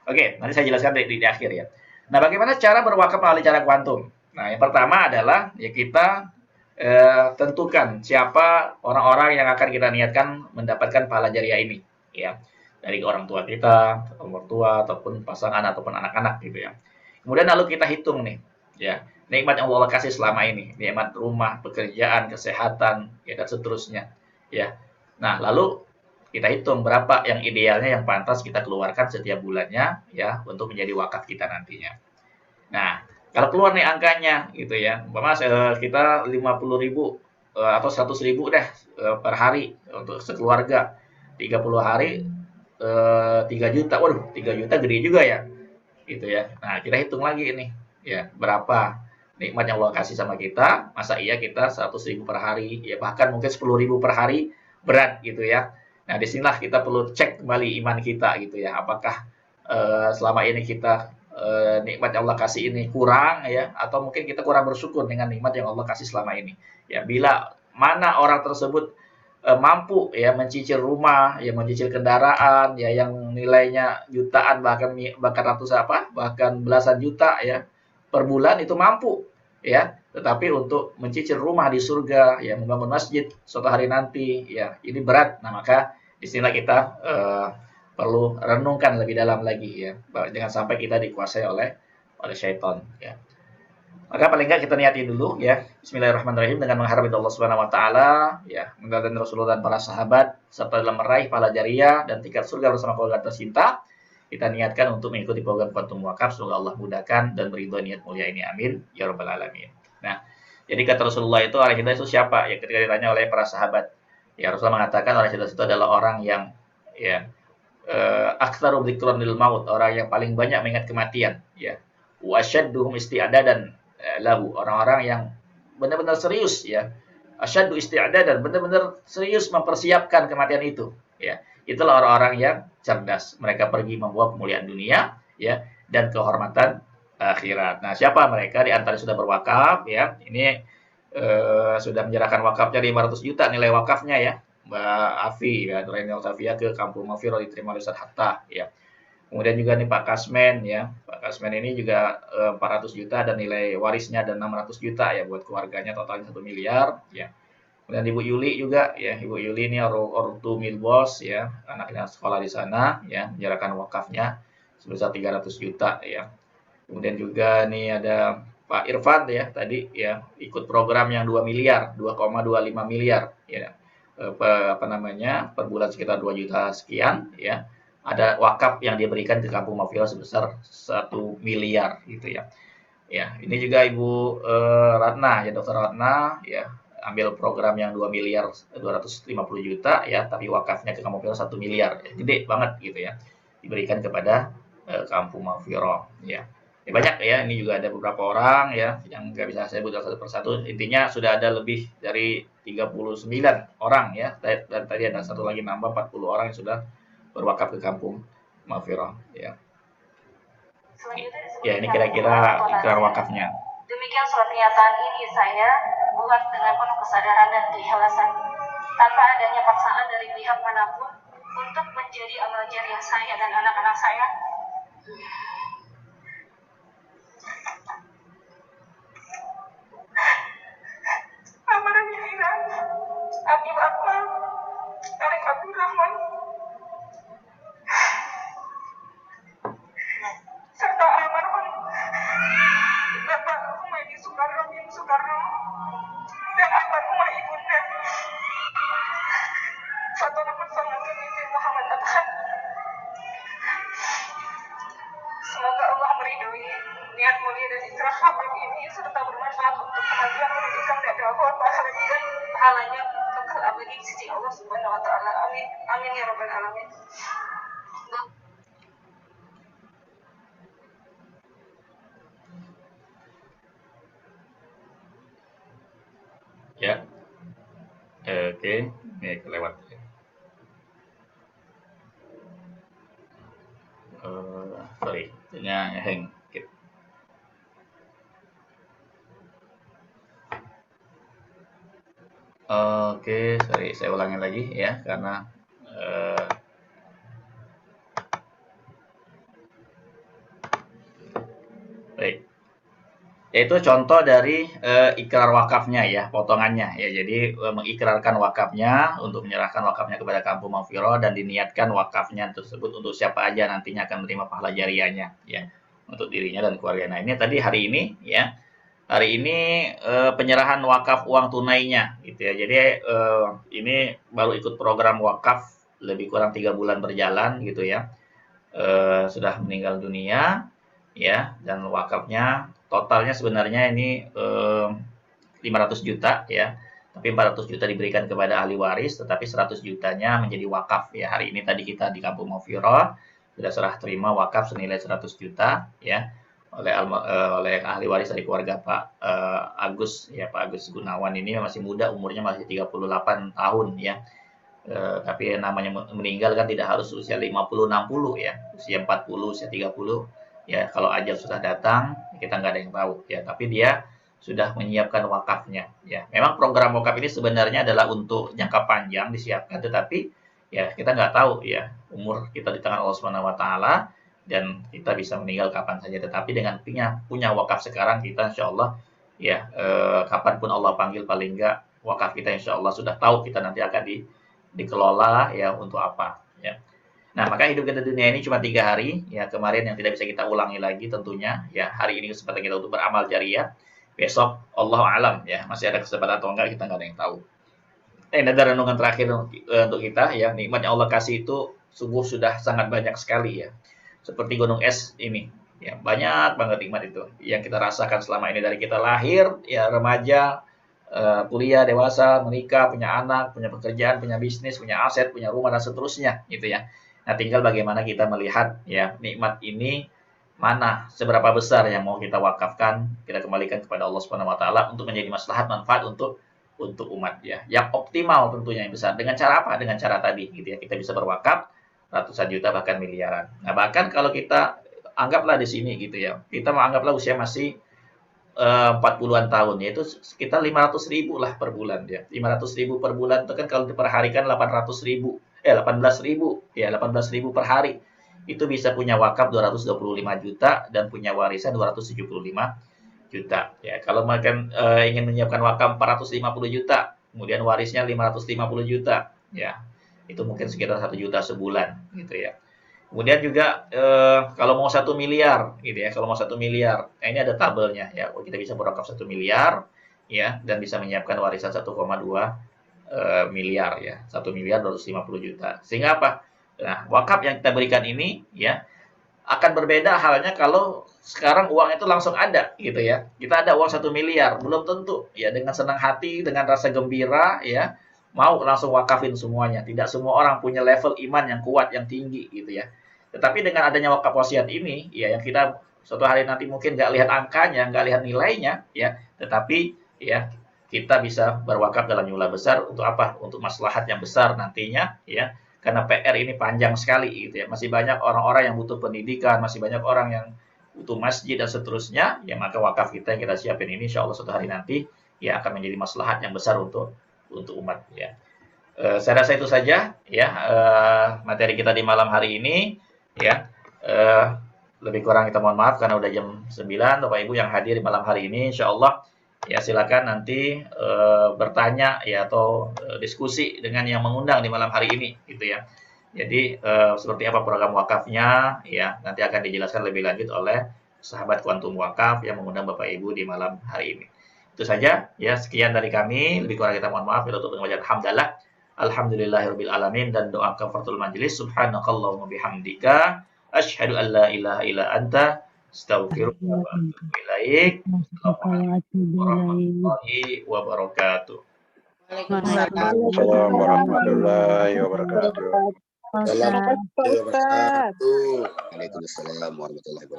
[SPEAKER 1] Oke, nanti saya jelaskan di akhir, ya. Nah, bagaimana cara berwakaf melalui cara kuantum? Nah, yang pertama adalah, ya, kita tentukan siapa orang-orang yang akan kita niatkan mendapatkan pahala jariah ini, ya. Dari orang tua kita, orang tua ataupun pasangan ataupun anak-anak gitu ya. Kemudian lalu kita hitung nih, ya, nikmat yang Allah kasih selama ini, nikmat rumah, pekerjaan, kesehatan, ya dan seterusnya, ya. Nah, lalu kita hitung berapa yang idealnya yang pantas kita keluarkan setiap bulannya ya untuk menjadi wakaf kita nantinya. Nah, kalau keluar nih angkanya gitu ya, umpama kita 50.000 atau 100.000 deh per hari untuk sekeluarga. 30 hari 3 juta. Waduh, 3 juta gede juga ya. Gitu ya. Nah, kita hitung lagi ini ya, berapa nikmat yang Allah kasih sama kita, masa iya kita 100.000 per hari, ya bahkan mungkin 10.000 per hari berat gitu ya. Nah, disinilah kita perlu cek kembali iman kita gitu ya. Apakah selama ini kita nikmat yang Allah kasih ini kurang ya atau mungkin kita kurang bersyukur dengan nikmat yang Allah kasih selama ini. Ya, bila mana orang tersebut mampu ya mencicil rumah, ya mencicil kendaraan ya yang nilainya jutaan bahkan ratus bahkan belasan juta ya per bulan itu mampu ya. Tetapi untuk mencicil rumah di surga ya membangun masjid suatu hari nanti ya ini berat. Nah, maka istilah kita perlu renungkan lebih dalam lagi ya. Jangan sampai kita dikuasai oleh syaitan ya. Maka paling enggak kita niatin dulu ya. Bismillahirrahmanirrahim dengan mengharap Allah Subhanahu wa taala ya, mendoakan Rasulullah dan para sahabat serta dalam meraih pahala jariah dan tiket surga bersama keluarga tercinta. Kita niatkan untuk mengikuti program Quantum Wakaf. Semoga Allah mudahkan dan beri niat mulia ini. Amin ya rabbal alamin. Nah, jadi kata Rasulullah itu orang cerdas itu siapa? Ya ketika ditanya oleh para sahabat. Ya Rasulullah mengatakan orang cerdas itu adalah orang yang ya aktsaru dzikran lil maut, orang yang paling banyak mengingat kematian ya. Wa syadduhum isti'dadan lahu, orang-orang yang benar-benar serius ya. Asyaddu isti'dadan, benar-benar serius mempersiapkan kematian itu ya. Itulah orang-orang yang cerdas. Mereka pergi membawa kemuliaan dunia ya dan kehormatan akhirat. Nah, siapa mereka? Di antara sudah berwakaf ya. Ini sudah menyerahkan wakafnya 500 juta nilai wakafnya ya. Mbak Afi ya, Rainel Tafia ke Kampung Mafiro diterima oleh Ustaz Hatta ya. Kemudian juga nih Pak Kasmen ya. Pak Kasmen ini juga 400 juta dan nilai warisnya dan 600 juta ya buat keluarganya totalnya 1 miliar ya. Kemudian Ibu Yuli juga ya. Ibu Yuli ini ortu Milbos ya, anaknya sekolah di sana ya, menyerahkan wakafnya sebesar 300 juta ya. Kemudian juga nih ada Pak Irfan ya tadi ya ikut program yang 2 miliar, 2,25 miliar ya. Apa namanya? Per bulan sekitar 2 juta sekian ya. Ada wakaf yang dia berikan ke Kampung Mafia sebesar 1 miliar gitu ya. Ya, ini juga Ibu Ratna ya, Dokter Ratna ya, ambil program yang 2 miliar 250 juta ya, tapi wakafnya ke Kampung Mafia 1 miliar. Ya, gede banget gitu ya. Diberikan kepada Kampung Mafia ya. Ya. Banyak ya, ini juga ada beberapa orang ya yang nggak bisa saya sebut satu persatu. Intinya sudah ada lebih dari 39 orang ya. Dan tadi ada satu lagi nambah 40 orang yang sudah berwakaf ke Kampung Mafia ya. Ya, ini kira-kira ikrar wakafnya.
[SPEAKER 3] Demikian surat pernyataan ini saya buat dengan penuh kesadaran dan keikhlasan tanpa adanya paksaan dari pihak manapun untuk menjadi amal jariah saya dan anak-anak saya. Abi Akmal, Arif Abdurrahman, serta almarhum Bapak Humaydi Soekarno bin Soekarno dan almarhumah ibunda Fatimah Muhammad binti Muhammad Abhan. Semoga Allah meridhoi niat mulia dan ikhlas hamba ini serta bermanfaat untuk kemajuan pendidikan dan dakwah pahalanya kekal abadi di sisi Allah Subhanahu wa taala. Amin. Amin ya rabbal alamin.
[SPEAKER 1] Ya. Oke, ini kelewat. Sorry, ini hang. Oke, sorry, saya ulangi lagi ya, karena baik. Yaitu contoh dari ikrar wakafnya ya, potongannya ya. Jadi mengikrarkan wakafnya untuk menyerahkan wakafnya kepada Kampung Maghfirah dan diniatkan wakafnya tersebut untuk siapa aja nantinya akan menerima pahala jariahnya ya untuk dirinya dan keluarga. Nah, ini tadi hari ini ya. Hari ini penyerahan wakaf uang tunainya gitu ya. Jadi ini baru ikut program wakaf lebih kurang 3 bulan berjalan gitu ya. Sudah meninggal dunia ya, dan wakafnya totalnya sebenarnya ini 500 juta ya, tapi 400 juta diberikan kepada ahli waris, tetapi 100 jutanya menjadi wakaf ya. Hari ini tadi kita di Kampung Maghfirah sudah serah terima wakaf senilai 100 juta ya oleh ahli waris dari keluarga Pak Agus ya. Pak Agus Gunawan ini masih muda, umurnya masih 38 tahun ya. Tapi namanya meninggal kan tidak harus usia 50-60 ya, usia 40, usia 30 ya. Kalau ajal sudah datang kita nggak ada yang tahu ya, tapi dia sudah menyiapkan wakafnya ya. Memang program wakaf ini sebenarnya adalah untuk jangka panjang disiapkan, tetapi ya kita nggak tahu ya, umur kita di tangan Allah Subhanahu wa taala dan kita bisa meninggal kapan saja. Tetapi dengan punya wakaf sekarang, kita insya Allah ya kapanpun Allah panggil, paling nggak wakaf kita insya Allah sudah tahu kita nanti akan dikelola ya untuk apa ya. Nah, maka hidup kita di dunia ini cuma 3 hari ya, kemarin yang tidak bisa kita ulangi lagi tentunya ya. Hari ini kesempatan kita untuk beramal jariah, besok Allah alam ya masih ada kesempatan atau enggak, kita nggak ada yang tahu. Ini ada renungan terakhir untuk kita ya. Nikmat yang Allah kasih itu sungguh sudah sangat banyak sekali ya, seperti gunung es ini ya. Banyak banget nikmat itu yang kita rasakan selama ini, dari kita lahir ya, remaja, kuliah, dewasa, menikah, punya anak, punya pekerjaan, punya bisnis, punya aset, punya rumah dan seterusnya gitu ya. Nah, tinggal bagaimana kita melihat ya nikmat ini, mana seberapa besar yang mau kita wakafkan, kita kembalikan kepada Allah Subhanahu wa taala untuk menjadi maslahat manfaat untuk umat ya. Yang optimal tentunya yang besar. Dengan cara apa? Dengan cara tadi gitu ya. Kita bisa berwakaf ratusan juta bahkan miliaran. Nah, bahkan kalau kita anggaplah di sini gitu ya. Kita mau anggaplah usia masih 40-an tahun, yaitu sekitar 500.000 lah per bulan ya. 500.000 per bulan itu kan kalau diperharikan 18.000 ya, 18.000 per hari. Itu bisa punya wakaf 225 juta dan punya warisan 275 juta ya. Kalau makan ingin menyiapkan wakaf 450 juta, kemudian warisnya 550 juta ya. Itu mungkin sekitar 1 juta sebulan gitu ya. Kemudian juga kalau mau 1 miliar gitu ya, kalau mau 1 miliar, nah ini ada tabelnya ya. Kita bisa berwakaf 1 miliar ya, dan bisa menyiapkan warisan 1,2 miliar ya. 1 miliar 250 juta. Sehingga apa? Nah, wakaf yang kita berikan ini ya akan berbeda halnya kalau sekarang uang itu langsung ada gitu ya. Kita ada uang 1 miliar, belum tentu ya dengan senang hati, dengan rasa gembira ya, mau langsung wakafin semuanya. Tidak semua orang punya level iman yang kuat, yang tinggi gitu ya. Tetapi dengan adanya wakaf wasiat ini ya, yang kita suatu hari nanti mungkin nggak lihat angkanya, nggak lihat nilainya ya, tetapi ya kita bisa berwakaf dalam jumlah besar untuk apa? Untuk maslahat yang besar nantinya ya. Karena PR ini panjang sekali gitu ya. Masih banyak orang-orang yang butuh pendidikan, masih banyak orang yang butuh masjid dan seterusnya. Ya, maka wakaf kita yang kita siapin ini insya Allah suatu hari nanti ya akan menjadi maslahat yang besar untuk umat ya. Saya rasa itu saja ya materi kita di malam hari ini ya. Lebih kurang kita mohon maaf karena udah jam 9. Bapak Ibu yang hadir di malam hari ini insya Allah ya silakan nanti bertanya ya atau diskusi dengan yang mengundang di malam hari ini gitu ya. Jadi seperti apa program wakafnya ya nanti akan dijelaskan lebih lanjut oleh sahabat Kuantum Wakaf yang mengundang Bapak Ibu di malam hari ini. Itu saja ya, sekian dari kami, lebih kurang kita mohon maaf. Bila untuk mengucapkan hamdalah alhamdulillahirabbil alamin dan doa kafaratul majelis subhanakallahumma bihamdika asyhadu an la ilaha illa anta astaghfiruka wa atubu ilaik. Assalamualaikum warahmatullahi wabarakatuh.
[SPEAKER 4] Waalaikumsalam warahmatullahi wabarakatuh.
[SPEAKER 2] Waalaikumsalam warahmatullahi wabarakatuh.
[SPEAKER 5] Waalaikumsalam warahmatullahi wabarakatuh.